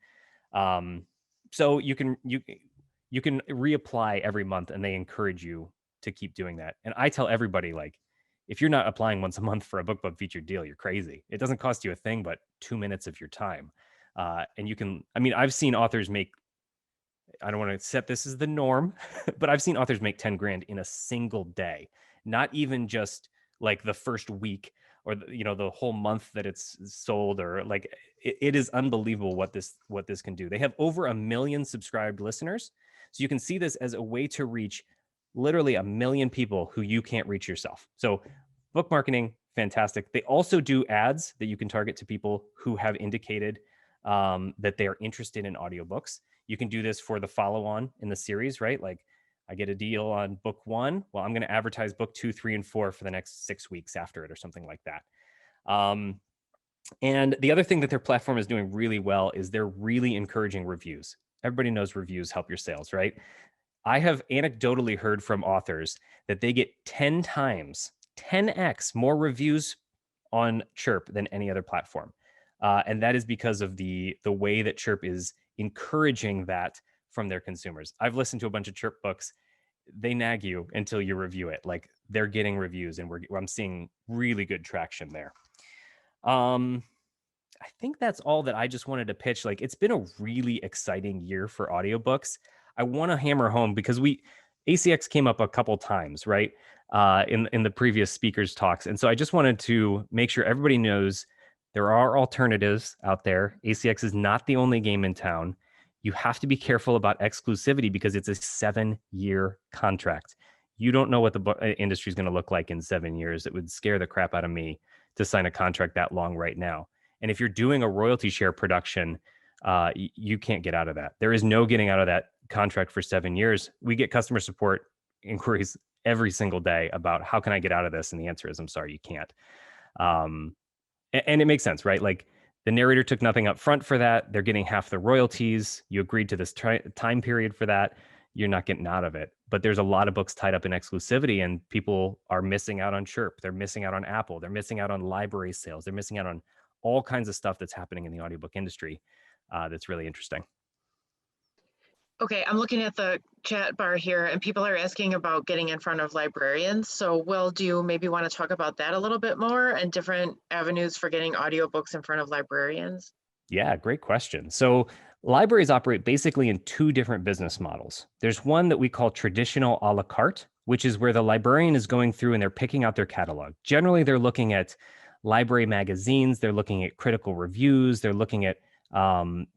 So you can reapply every month, and they encourage you to keep doing that. And I tell everybody, like, if you're not applying once a month for a BookBub featured deal, you're crazy. It doesn't cost you a thing but 2 minutes of your time. And you can, I mean, I've seen authors make, I don't want to set this as the norm, but I've seen authors make 10 grand in a single day, not even just like the first week or the whole month that it's sold, or like it is unbelievable what this can do. They have over 1 million subscribed listeners. So you can see this as a way to reach literally 1 million people who you can't reach yourself. So book marketing, fantastic. They also do ads that you can target to people who have indicated that they are interested in audiobooks. You can do this for the follow-on in the series, right? Like I get a deal on book 1. Well, I'm going to advertise book 2, 3, and 4 for the next 6 weeks after it or something like that. And the other thing that their platform is doing really well is they're really encouraging reviews. Everybody knows reviews help your sales, right? I have anecdotally heard from authors that they get 10x more reviews on Chirp than any other platform. And that is because of the way that Chirp is encouraging that from their consumers. I've listened to a bunch of Chirp books. They nag you until you review it. Like they're getting reviews, and I'm seeing really good traction there. I think that's all that I just wanted to pitch. Like it's been a really exciting year for audiobooks. I want to hammer home because ACX came up a couple times, right? In the previous speakers' talks. And so I just wanted to make sure everybody knows there are alternatives out there. ACX is not the only game in town. You have to be careful about exclusivity because it's a 7-year contract. You don't know what the industry is going to look like in 7 years. It would scare the crap out of me to sign a contract that long right now. And if you're doing a royalty share production, you can't get out of that. There is no getting out of that contract for 7 years. We get customer support inquiries every single day about how can I get out of this? And the answer is, I'm sorry, you can't. And it makes sense, right? Like the narrator took nothing up front for that. They're getting half the royalties. You agreed to this time period for that. you're not getting out of it. But there's a lot of books tied up in exclusivity, and people are missing out on Chirp. They're missing out on Apple. They're missing out on library sales. They're missing out on all kinds of stuff that's happening in the audiobook industry. That's really interesting. Okay, I'm looking at the chat bar here and people are asking about getting in front of librarians. So Will, do you maybe want to talk about that a little bit more and different avenues for getting audiobooks in front of librarians? Yeah, great question. So libraries operate basically in two different business models. There's one that we call traditional a la carte, which is where the librarian is going through and they're picking out their catalog. Generally, they're looking at library magazines, they're looking at critical reviews, they're looking at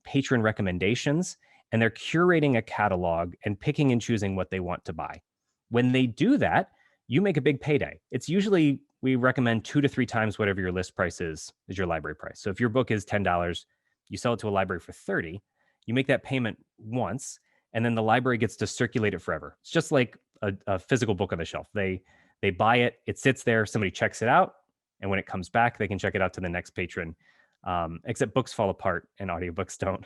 patron recommendations, and they're curating a catalog and picking and choosing what they want to buy. When they do that, you make a big payday. It's usually, we recommend 2 to 3 times whatever your list price is your library price. So if your book is $10, you sell it to a library for $30, you make that payment once, and then the library gets to circulate it forever. It's just like a physical book on the shelf. They buy it, it sits there, somebody checks it out, and when it comes back, they can check it out to the next patron. Except books fall apart and audiobooks don't.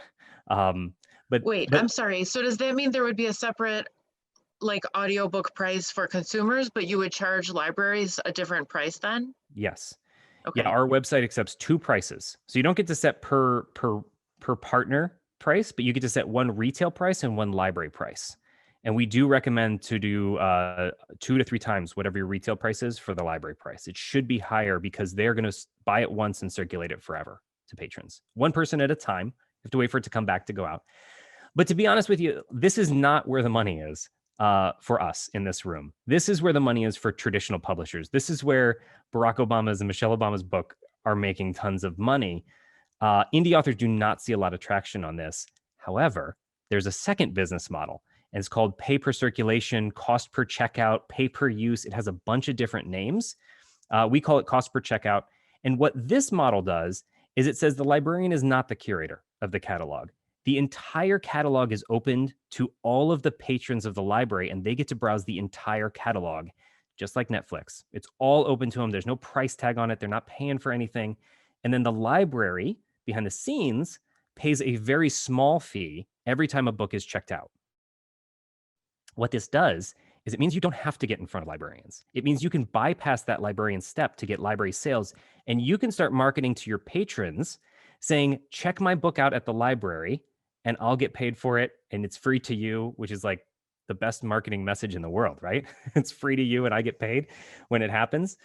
Wait, I'm sorry. So does that mean there would be a separate like audiobook price for consumers, but you would charge libraries a different price then? Yes. Okay. Yeah, our website accepts 2 prices. So you don't get to set per partner price, but you get to set one retail price and one library price. And we do recommend to do 2 to 3 times whatever your retail price is for the library price. It should be higher because they're going to buy it once and circulate it forever to patrons. One person at a time. You have to wait for it to come back to go out. But to be honest with you, this is not where the money is for us in this room. This is where the money is for traditional publishers. This is where Barack Obama's and Michelle Obama's book are making tons of money. Indie authors do not see a lot of traction on this. However, there's a second business model, and it's called pay per circulation, cost per checkout, pay per use. It has a bunch of different names. We call it cost per checkout. And what this model does is it says the librarian is not the curator of the catalog. The entire catalog is opened to all of the patrons of the library, and they get to browse the entire catalog, just like Netflix. It's all open to them. There's no price tag on it. They're not paying for anything. And then the library, behind the scenes, pays a very small fee every time a book is checked out. What this does is it means you don't have to get in front of librarians. It means you can bypass that librarian step to get library sales, and you can start marketing to your patrons saying, check my book out at the library and I'll get paid for it and it's free to you, which is like the best marketing message in the world, right? It's free to you and I get paid when it happens.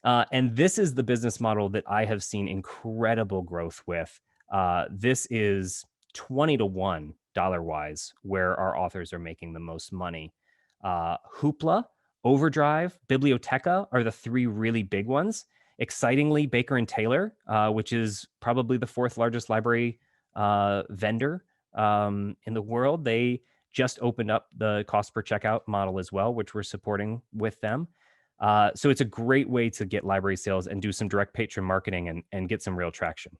And this is the business model that I have seen incredible growth with. This is 20 to 1 dollar-wise where our authors are making the most money. Hoopla, Overdrive, Biblioteca are the 3 really big ones. Excitingly, Baker and Taylor, which is probably the 4th largest library vendor in the world, they just opened up the cost per checkout model as well, which we're supporting with them. So it's a great way to get library sales and do some direct patron marketing and get some real traction.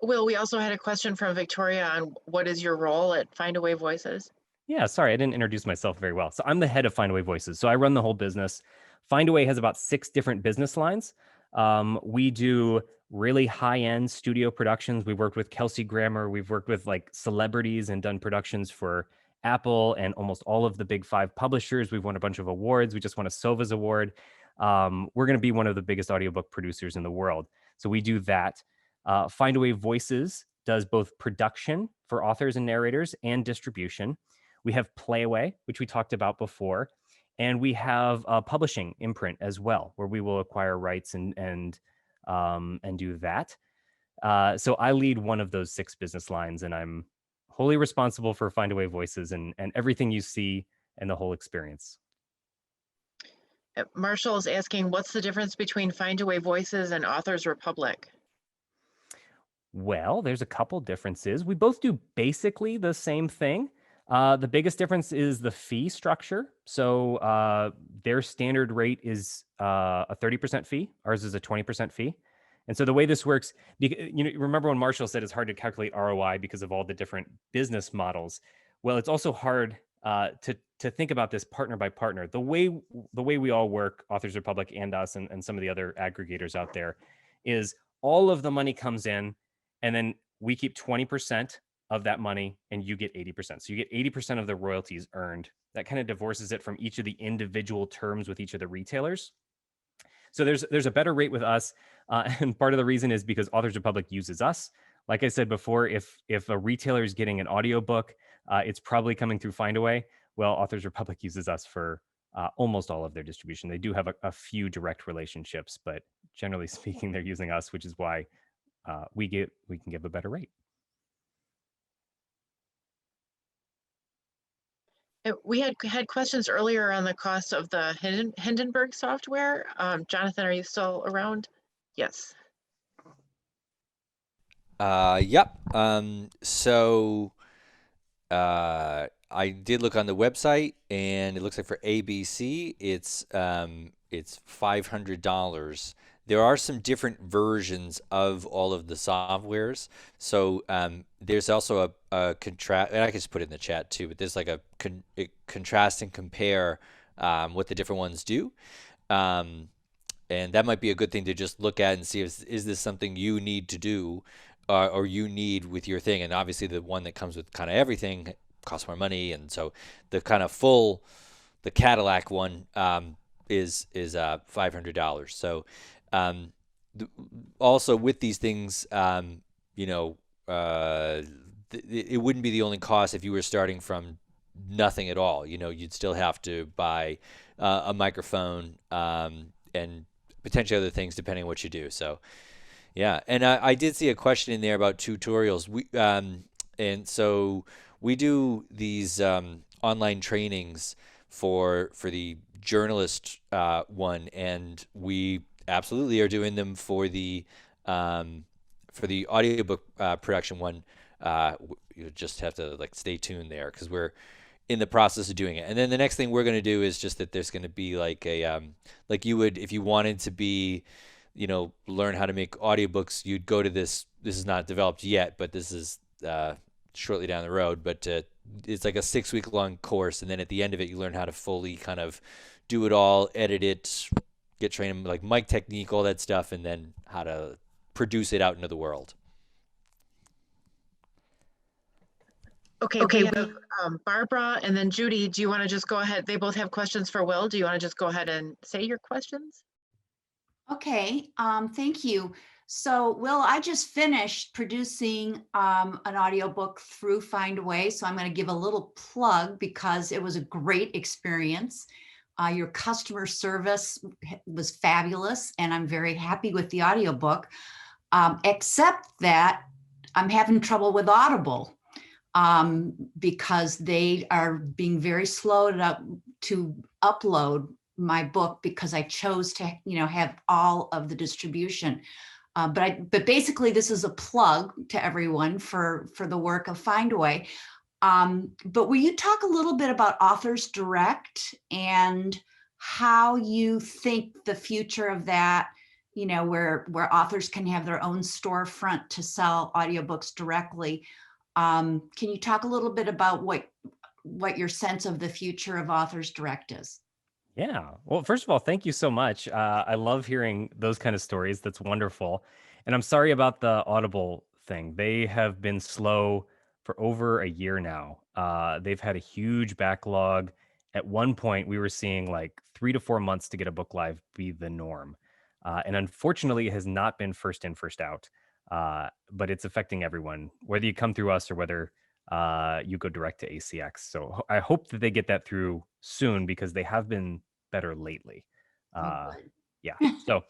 Will, we also had a question from Victoria on what is your role at Findaway Voices? Yeah, sorry, I didn't introduce myself very well. So I'm the head of Findaway Voices. So I run the whole business. Findaway has about 6 different business lines. We do really high-end studio productions. We've worked with Kelsey Grammer. We've worked with like celebrities and done productions for Apple and almost all of the big 5 publishers. We've won a bunch of awards. We just won a SOVA's award. We're going to be one of the biggest audiobook producers in the world. So we do that. Findaway Voices does both production for authors and narrators and distribution. We have Playaway, which we talked about before, and we have a publishing imprint as well, where we will acquire rights and do that. So I lead one of those 6 business lines, and I'm wholly responsible for Findaway Voices and everything you see and the whole experience. Marshall is asking, what's the difference between Findaway Voices and Authors Republic? Well, there's a couple differences. We both do basically the same thing. The biggest difference is the fee structure. So their standard rate is a 30% fee. Ours is a 20% fee. And so the way this works, remember when Marshall said it's hard to calculate ROI because of all the different business models? Well, it's also hard to think about this partner by partner. The way we all work, Authors Republic and us and some of the other aggregators out there, is all of the money comes in, and then we keep 20% of that money, and you get 80%. So you get 80% of the royalties earned. That kind of divorces it from each of the individual terms with each of the retailers. So there's a better rate with us, and part of the reason is because Authors Republic uses us. Like I said before, if a retailer is getting an audiobook, it's probably coming through Findaway. Well, Authors Republic uses us for almost all of their distribution. They do have a few direct relationships, but generally speaking, they're using us, which is why we can give a better rate. We had questions earlier on the cost of the Hindenburg software. Jonathan, are you still around? Yes. Yep. So I did look on the website, and it looks like for ABC, it's $500. There are some different versions of all of the softwares. So there's also a contrast, and I can just put it in the chat too, but there's like a contrast and compare what the different ones do. And that might be a good thing to just look at and see if is this something you need to do or you need with your thing. And obviously the one that comes with kind of everything costs more money. And so the kind of the Cadillac one is $500. So also with these things, it wouldn't be the only cost if you were starting from nothing at all. You'd still have to buy a microphone and potentially other things depending on what you do. So yeah, and I did see a question in there about tutorials. And so we do these online trainings for the journalist one, and we absolutely are doing them for the audiobook production one. You just have to stay tuned there because we're in the process of doing it. And then the next thing we're going to do is just that there's going to be like a like you would if you wanted to be learn how to make audiobooks, you'd go to this is not developed yet, but this is shortly down the road, but it's like a 6-week long course, and then at the end of it you learn how to fully kind of do it all, edit it, get trained in like mic technique, all that stuff, and then how to produce it out into the world. Okay, we have Barbara and then Judy. Do you want to just go ahead? They both have questions for Will. Do you want to just go ahead and say your questions? Okay, thank you. So, Will, I just finished producing an audiobook through Findaway, so I'm going to give a little plug because it was a great experience. Your customer service was fabulous, and I'm very happy with the audiobook, except that I'm having trouble with Audible because they are being very slow to upload my book because I chose to, have all of the distribution. But basically, this is a plug to everyone for the work of Findaway. But will you talk a little bit about Authors Direct and how you think the future of that, where authors can have their own storefront to sell audiobooks directly? Can you talk a little bit about what your sense of the future of Authors Direct is? Yeah. Well, first of all, thank you so much. I love hearing those kind of stories. That's wonderful. And I'm sorry about the Audible thing. They have been slow for over a year now. They've had a huge backlog. At one point, we were seeing like 3 to 4 months to get a book live be the norm. And unfortunately, it has not been first in, first out. But it's affecting everyone, whether you come through us or whether you go direct to ACX. So I hope that they get that through soon because they have been better lately. Yeah. So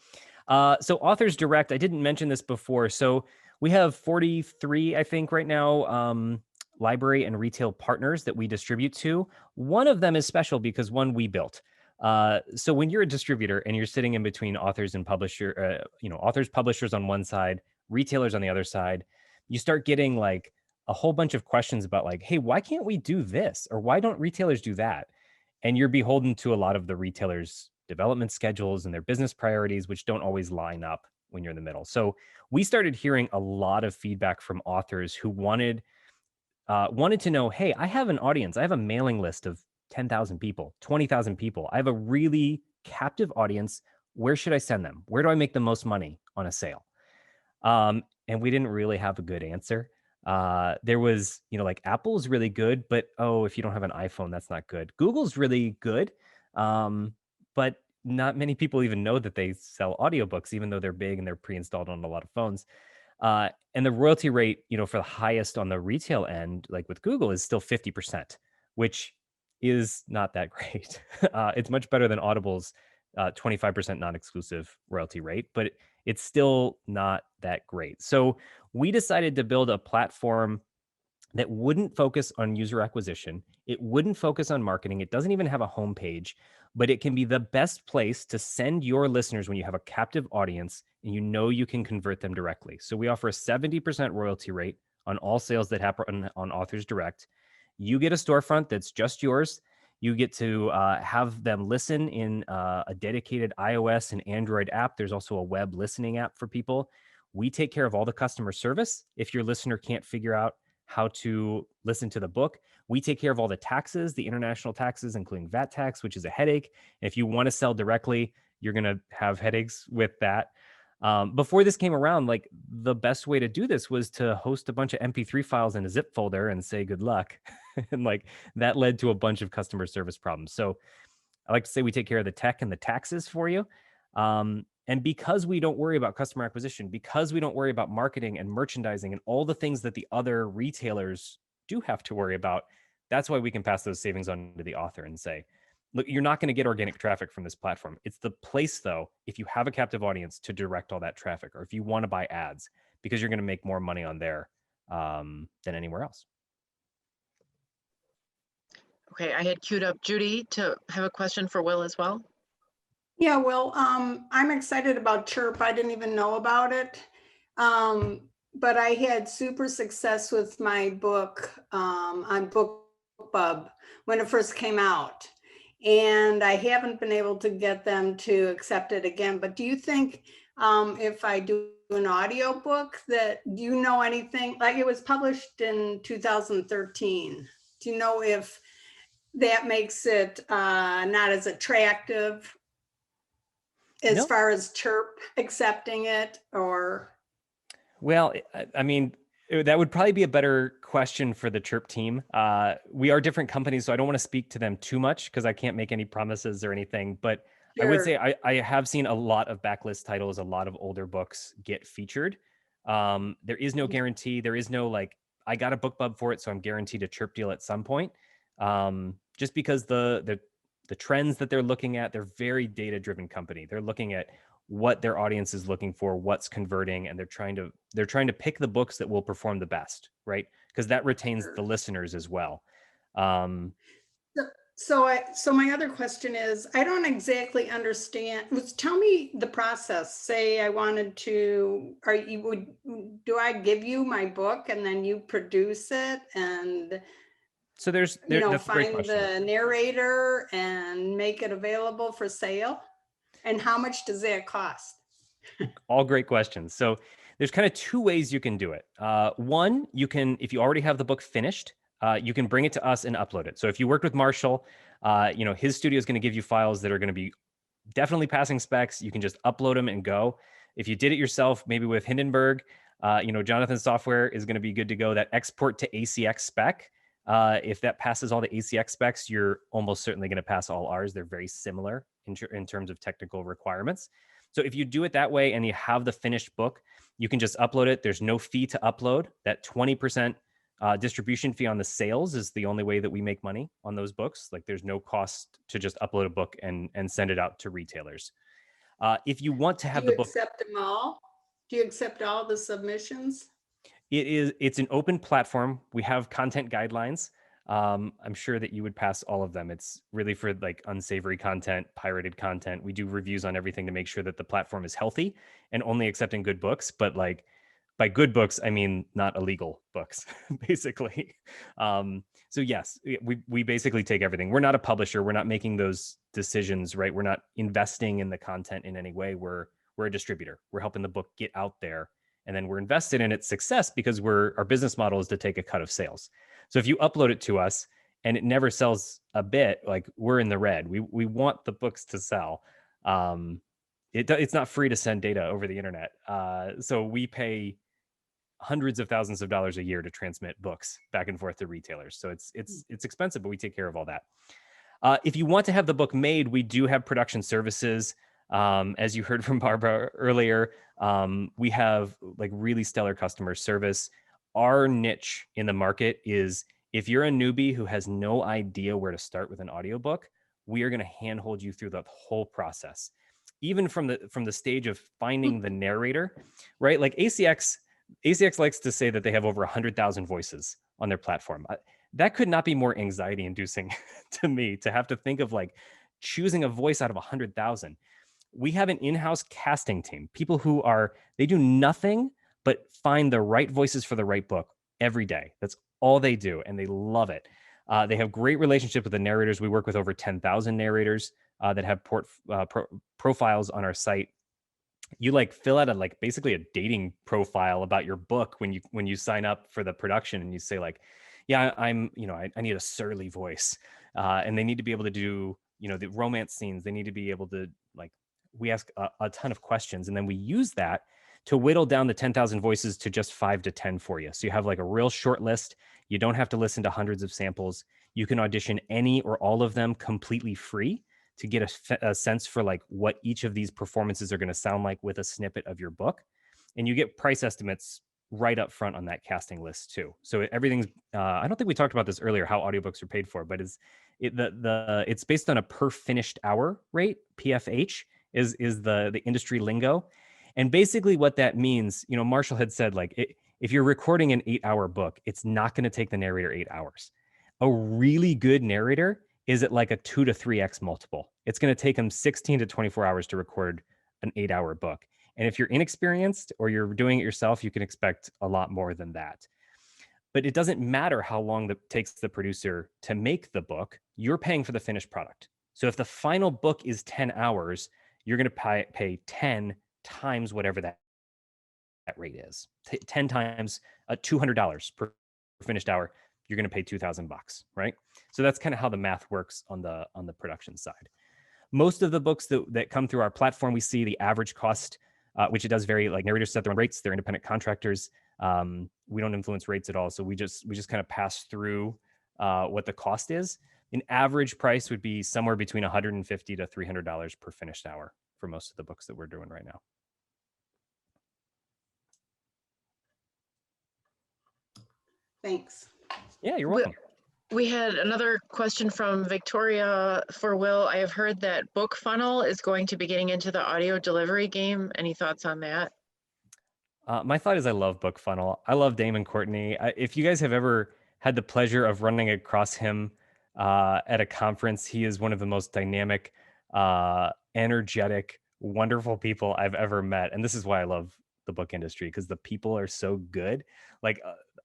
Authors Direct, I didn't mention this before. So we have 43, I think right now, library and retail partners that we distribute to. One of them is special because one we built. So when you're a distributor and you're sitting in between authors and authors, publishers on one side, retailers on the other side, you start getting like a whole bunch of questions about like, hey, why can't we do this? Or why don't retailers do that? And you're beholden to a lot of the retailers' development schedules and their business priorities, which don't always line up when you're in the middle. So we started hearing a lot of feedback from authors who wanted to know, hey, I have an audience. I have a mailing list of 10,000 people, 20,000 people. I have a really captive audience. Where should I send them? Where do I make the most money on a sale? And we didn't really have a good answer. There was, like Apple's really good, but if you don't have an iPhone, that's not good. Google's really good, but not many people even know that they sell audiobooks, even though they're big and they're pre-installed on a lot of phones. And the royalty rate, for the highest on the retail end, like with Google, is still 50%, which is not that great. It's much better than Audible's 25% non-exclusive royalty rate, but it's still not that great. So we decided to build a platform that wouldn't focus on user acquisition. It wouldn't focus on marketing. It doesn't even have a homepage, but it can be the best place to send your listeners when you have a captive audience and you can convert them directly. So we offer a 70% royalty rate on all sales that happen on Authors Direct. You get a storefront that's just yours. You get to have them listen in a dedicated iOS and Android app. There's also a web listening app for people. We take care of all the customer service. If your listener can't figure out how to listen to the book, we take care of all the taxes, the international taxes, including VAT tax, which is a headache. If you want to sell directly, you're going to have headaches with that. Before this came around, like the best way to do this was to host a bunch of MP3 files in a zip folder and say good luck. And like that led to a bunch of customer service problems. So I like to say we take care of the tech and the taxes for you. And because we don't worry about customer acquisition, because we don't worry about marketing and merchandising and all the things that the other retailers do have to worry about, that's why we can pass those savings on to the author and say, look, you're not going to get organic traffic from this platform. It's the place, though, if you have a captive audience, to direct all that traffic, or if you want to buy ads, because you're going to make more money on there than anywhere else. Okay, I had queued up Judy to have a question for Will as well. Yeah, well, I'm excited about Chirp. I didn't even know about it. But I had super success with my book on BookBub when it first came out. And I haven't been able to get them to accept it again. But do you think if I do an audiobook do you know anything? Like, it was published in 2013. Do you know if that makes it not as attractive as far as Chirp accepting it, or? Well, I mean, that would probably be a better question for the Chirp team. We are different companies, so I don't want to speak to them too much because I can't make any promises or anything. But Sure. I would say I have seen a lot of backlist titles, a lot of older books get featured. There is no guarantee. There is no like, I got a BookBub for it, so I'm guaranteed a Chirp deal at some point. Just because the trends that they're looking at, they're very data-driven company. They're looking at what their audience is looking for, what's converting, and they're trying to pick the books that will perform the best, right? Because that retains the listeners as well. So my other question is, I don't exactly understand. Tell me the process. Say I wanted to, do I give you my book and then you produce it and so that's find the narrator and make it available for sale? And how much does that cost? All great questions. So there's kind of two ways you can do it. One, you can, if you already have the book finished, you can bring it to us and upload it. So if you worked with Marshall, his studio is going to give you files that are going to be definitely passing specs. You can just upload them and go. If you did it yourself, maybe with Hindenburg, Jonathan's software is going to be good to go. That export to ACX spec, if that passes all the ACX specs, you're almost certainly going to pass all ours. They're very similar in terms of technical requirements. So if you do it that way and you have the finished book, you can just upload it. There's no fee to upload. That 20% distribution fee on the sales is the only way that we make money on those books. Like, there's no cost to just upload a book and send it out to retailers. If you want to have the book, accept them all? Do you accept all the submissions? It's an open platform. We have content guidelines. I'm sure that you would pass all of them. It's really for like unsavory content, pirated content. We do reviews on everything to make sure that the platform is healthy and only accepting good books. But like, by good books, I mean not illegal books, basically. So yes, we basically take everything. We're not a publisher. We're not making those decisions, right? We're not investing in the content in any way. We're a distributor. We're helping the book get out there, and then we're invested in its success because our business model is to take a cut of sales. So if you upload it to us and it never sells a bit, like, we're in the red. We want the books to sell. It's not free to send data over the internet. So we pay hundreds of thousands of dollars a year to transmit books back and forth to retailers. So it's expensive, but we take care of all that. If you want to have the book made, we do have production services. As you heard from Barbara earlier, we have like really stellar customer service. Our niche in the market is if you're a newbie who has no idea where to start with an audiobook, we are going to handhold you through the whole process. Even from the stage of finding the narrator, right? Like ACX likes to say that they have over 100,000 voices on their platform. That could not be more anxiety inducing to me, to have to think of like choosing a voice out of 100,000. We have an in-house casting team, people who they do nothing but find the right voices for the right book every day. That's all they do, and they love it. They have great relationship with the narrators. We work with over 10,000 narrators that have profiles on our site. You like fill out basically a dating profile about your book when you sign up for the production, and you say like, yeah, I need a surly voice, and they need to be able to do the romance scenes. They need to be able to we ask a ton of questions, and then we use that to whittle down the 10,000 voices to just 5 to 10 for you. So you have like a real short list. You don't have to listen to hundreds of samples. You can audition any or all of them completely free to get a sense for like what each of these performances are going to sound like with a snippet of your book. And you get price estimates right up front on that casting list too. So everything's, I don't think we talked about this earlier, how audiobooks are paid for, but it's based on a per finished hour rate. PFH is the industry lingo. And basically what that means, Marshall had said, if you're recording an 8-hour book, it's not going to take the narrator 8 hours. A really good narrator is at like a 2 to 3x multiple. It's going to take them 16 to 24 hours to record an 8-hour book. And if you're inexperienced or you're doing it yourself, you can expect a lot more than that. But it doesn't matter how long it takes the producer to make the book. You're paying for the finished product. So if the final book is 10 hours, you're going to pay 10 times whatever that rate is. 10 times $200 per finished hour, you're going to pay $2,000, right? So that's kind of how the math works on the production side. Most of the books that come through our platform, we see the average cost, which it does vary. Like narrators set their own rates; they're independent contractors. We don't influence rates at all, so we just kind of pass through what the cost is. An average price would be somewhere between $150 to $300 per finished hour for most of the books that we're doing right now. Thanks. Yeah, you're welcome. We had another question from Victoria for Will. I have heard that BookFunnel is going to be getting into the audio delivery game. Any thoughts on that? My thought is I love BookFunnel. I love Damon Courtney. If you guys have ever had the pleasure of running across him at a conference, he is one of the most dynamic, energetic, wonderful people I've ever met. And this is why I love the book industry, because the people are so good.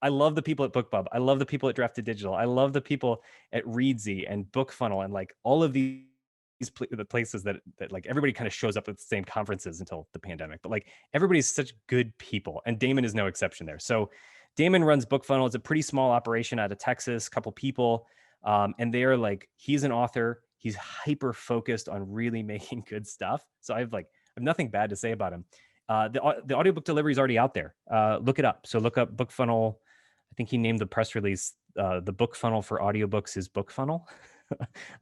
I love the people at BookBub. I love the people at Drafted Digital. I love the people at Readsy and BookFunnel and all of the places that everybody kind of shows up at the same conferences until the pandemic. But everybody's such good people, and Damon is no exception there. So Damon runs BookFunnel. It's a pretty small operation out of Texas, a couple people, and they are he's an author. He's hyper focused on really making good stuff. So I have nothing bad to say about him. The audiobook delivery is already out there. Look it up. So look up BookFunnel. I think he named the press release, the BookFunnel for audiobooks is BookFunnel.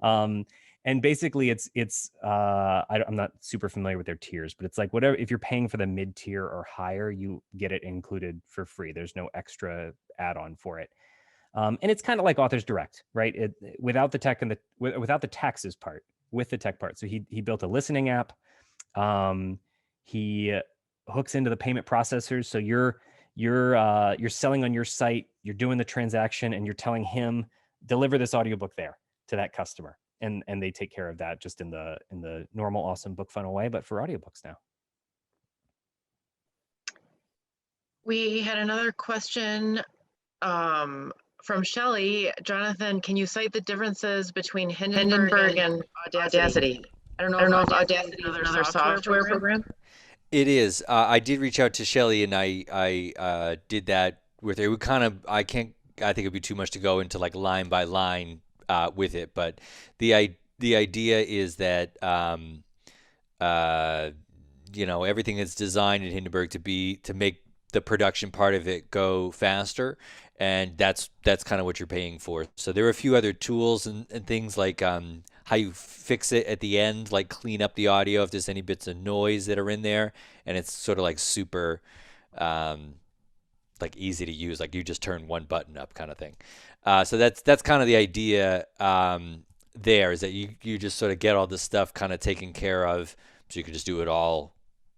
And basically I'm not super familiar with their tiers, but it's whatever, if you're paying for the mid tier or higher, you get it included for free. There's no extra add-on for it. And it's kind of like Authors Direct, right? Without the tech and without the taxes part, with the tech part. So he built a listening app. He hooks into the payment processors. So you're selling on your site, you're doing the transaction, and you're telling him, deliver this audiobook there to that customer. And they take care of that just in the normal, awesome BookFunnel way, but for audiobooks now. We had another question from Shelley. Jonathan, can you cite the differences between Hindenburg and Audacity? I don't know if Audacity is another software program. It is. I did reach out to Shelley, and I did that with her. I think it'd be too much to go into line by line with it, but the idea is that everything is designed in Hindenburg to make the production part of it go faster, and that's kind of what you're paying for. So there are a few other tools and things like how you fix it at the end, like clean up the audio if there's any bits of noise that are in there, and it's sort of like super like easy to use, like you just turn one button up kind of thing. So that's kind of the idea there, is that you just sort of get all this stuff kind of taken care of, so you can just do it all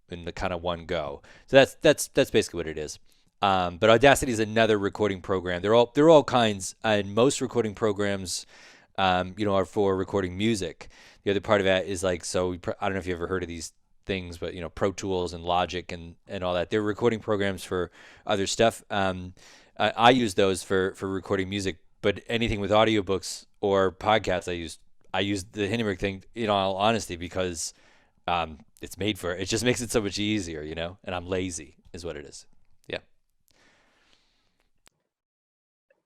in the kind of one go. So that's basically what it is. But Audacity is another recording program. They're all kinds, and most recording programs, are for recording music. The other part of that is like, so I don't know if you ever heard of these things, but Pro Tools and Logic and all that. They're recording programs for other stuff. I use those for recording music, but anything with audiobooks or podcasts, I use the Hindenburg thing, in all honesty, because it's made for it. It just makes it so much easier, and I'm lazy is what it is. Yeah.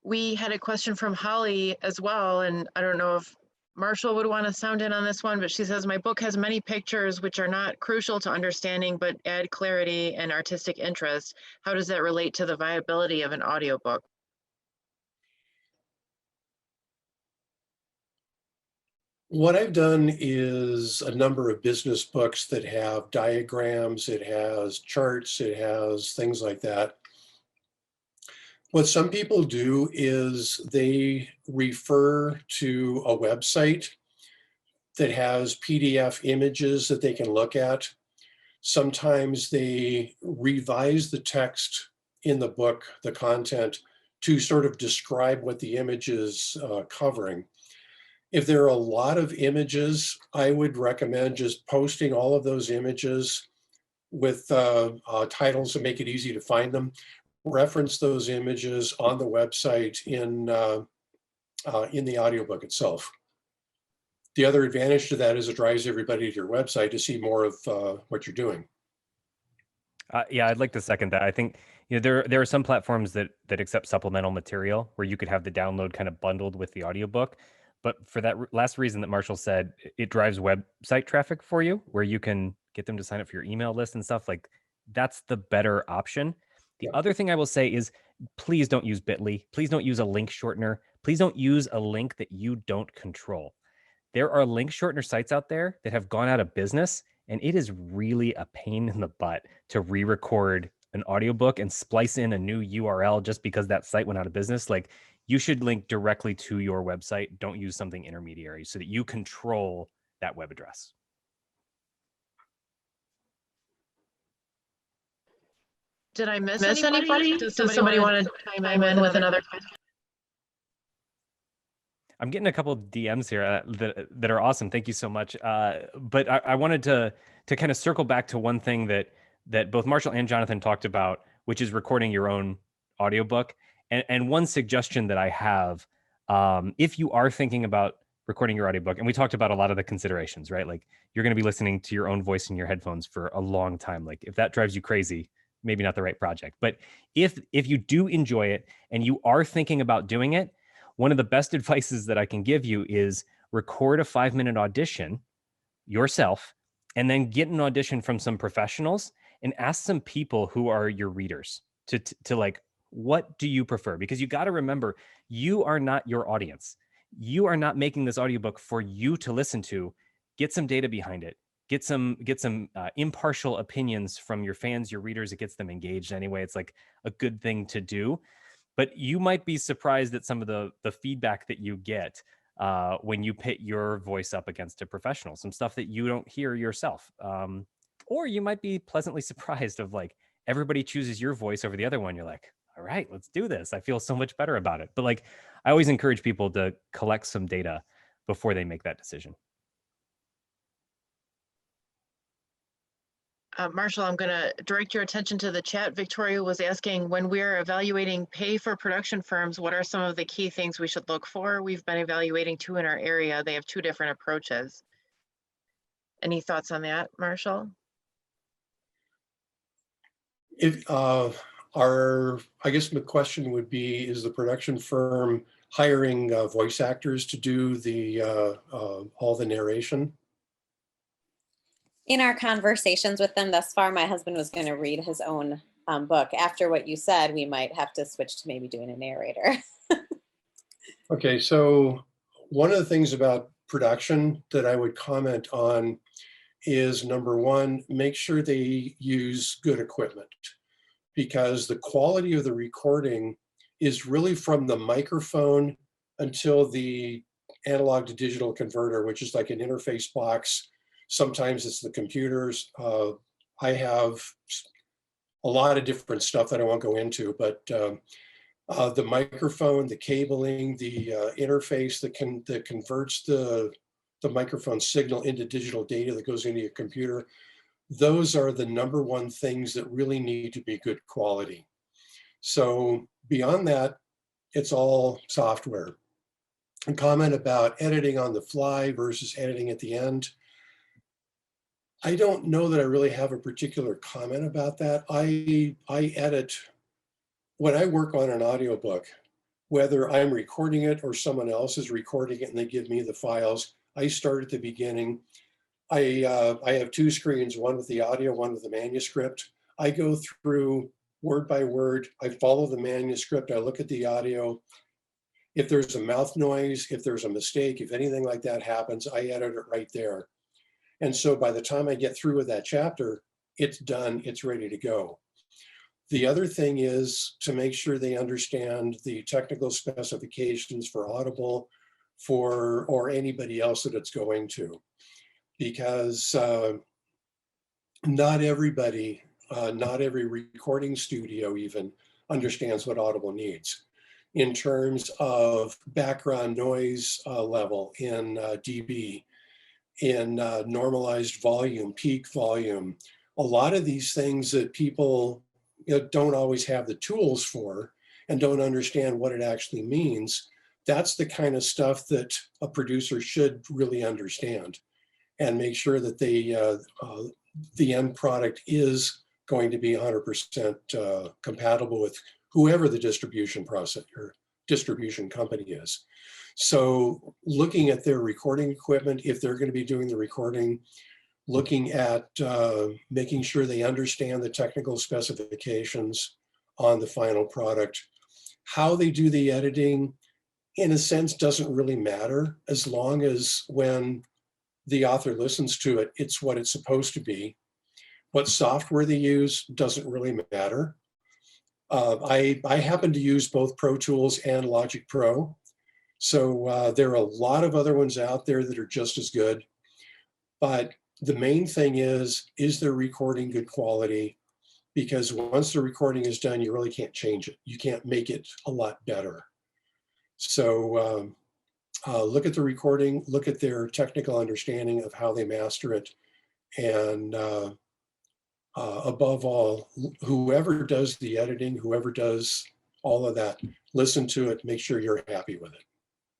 We had a question from Holly as well, and I don't know if Marshall would want to sound in on this one, but she says, my book has many pictures which are not crucial to understanding, but add clarity and artistic interest. How does that relate to the viability of an audiobook? What I've done is a number of business books that have diagrams, it has charts, it has things like that. What some people do is they refer to a website that has PDF images that they can look at. Sometimes they revise the text in the book, the content, to sort of describe what the image is covering. If there are a lot of images, I would recommend just posting all of those images with titles that make it easy to find them. Reference those images on the website in the audiobook itself. The other advantage to that is it drives everybody to your website to see more of what you're doing. Yeah, I'd like to second that. I think there are some platforms that accept supplemental material where you could have the download kind of bundled with the audiobook. But for that last reason that Marshall said, it drives website traffic for you, where you can get them to sign up for your email list and stuff. Like, that's the better option. The other thing I will say is, please don't use Bitly. Please don't use a link shortener. Please don't use a link that you don't control. There are link shortener sites out there that have gone out of business, and it is really a pain in the butt to re-record an audiobook and splice in a new URL just because that site went out of business. Like, you should link directly to your website. Don't use something intermediary, so that you control that web address. Did I miss anybody? Does somebody want to chime in with another question? I'm getting a couple DMs here that are awesome. Thank you so much. But I wanted to kind of circle back to one thing that both Marshall and Jonathan talked about, which is recording your own audiobook. And one suggestion that I have, if you are thinking about recording your audiobook, and we talked about a lot of the considerations, right? Like, you're going to be listening to your own voice in your headphones for a long time. Like, if that drives you crazy, maybe not the right project. But if you do enjoy it and you are thinking about doing it, one of the best advices that I can give you is record a 5-minute audition yourself, and then get an audition from some professionals and ask some people who are your readers to like, what do you prefer? Because you got to remember, you are not your audience. You are not making this audiobook for you to listen to. Get some data behind it. Get some impartial opinions from your fans, your readers. It gets them engaged anyway. It's like a good thing to do. But you might be surprised at some of the feedback that you get when you pit your voice up against a professional, some stuff that you don't hear yourself. Or you might be pleasantly surprised of, like, everybody chooses your voice over the other one. You're like, all right, let's do this. I feel so much better about it. But like, I always encourage people to collect some data before they make that decision. Marshall, I'm going to direct your attention to the chat. Victoria was asking, when we're evaluating pay for production firms, what are some of the key things we should look for? We've been evaluating 2 in our area. They have 2 different approaches. Any thoughts on that, Marshall? I guess the question would be, is the production firm hiring voice actors to do all the narration? In our conversations with them thus far, my husband was going to read his own book. After what you said, we might have to switch to maybe doing a narrator. Okay, so one of the things about production that I would comment on is, number one, make sure they use good equipment, because the quality of the recording is really from the microphone until the analog to digital converter, which is like an interface box. Sometimes it's the computers. I have a lot of different stuff that I won't go into, but the microphone, the cabling, the interface that converts the microphone signal into digital data that goes into your computer, those are the number one things that really need to be good quality. So beyond that, it's all software. A comment about editing on the fly versus editing at the end. I don't know that I really have a particular comment about that. I edit, when I work on an audiobook, whether I'm recording it or someone else is recording it and they give me the files, I start at the beginning. I have two screens, one with the audio, one with the manuscript. I go through word by word. I follow the manuscript. I look at the audio. If there's a mouth noise, if there's a mistake, if anything like that happens, I edit it right there. And so by the time I get through with that chapter, it's done, it's ready to go. The other thing is to make sure they understand the technical specifications for Audible, or anybody else that it's going to, because not everybody, not every recording studio even understands what Audible needs in terms of background noise level in dB, in normalized volume, peak volume. A lot of these things that people don't always have the tools for and don't understand what it actually means, that's the kind of stuff that a producer should really understand and make sure that the end product is going to be 100% compatible with whoever the distribution process or distribution company is. So looking at their recording equipment, if they're going to be doing the recording, looking at making sure they understand the technical specifications on the final product. How they do the editing, in a sense, doesn't really matter, as long as when the author listens to it, it's what it's supposed to be. What software they use doesn't really matter. I happen to use both Pro Tools and Logic Pro. So there are a lot of other ones out there that are just as good. But the main thing is their recording good quality? Because once the recording is done, you really can't change it. You can't make it a lot better. So look at the recording, look at their technical understanding of how they master it. And above all, whoever does the editing, whoever does all of that, listen to it, make sure you're happy with it.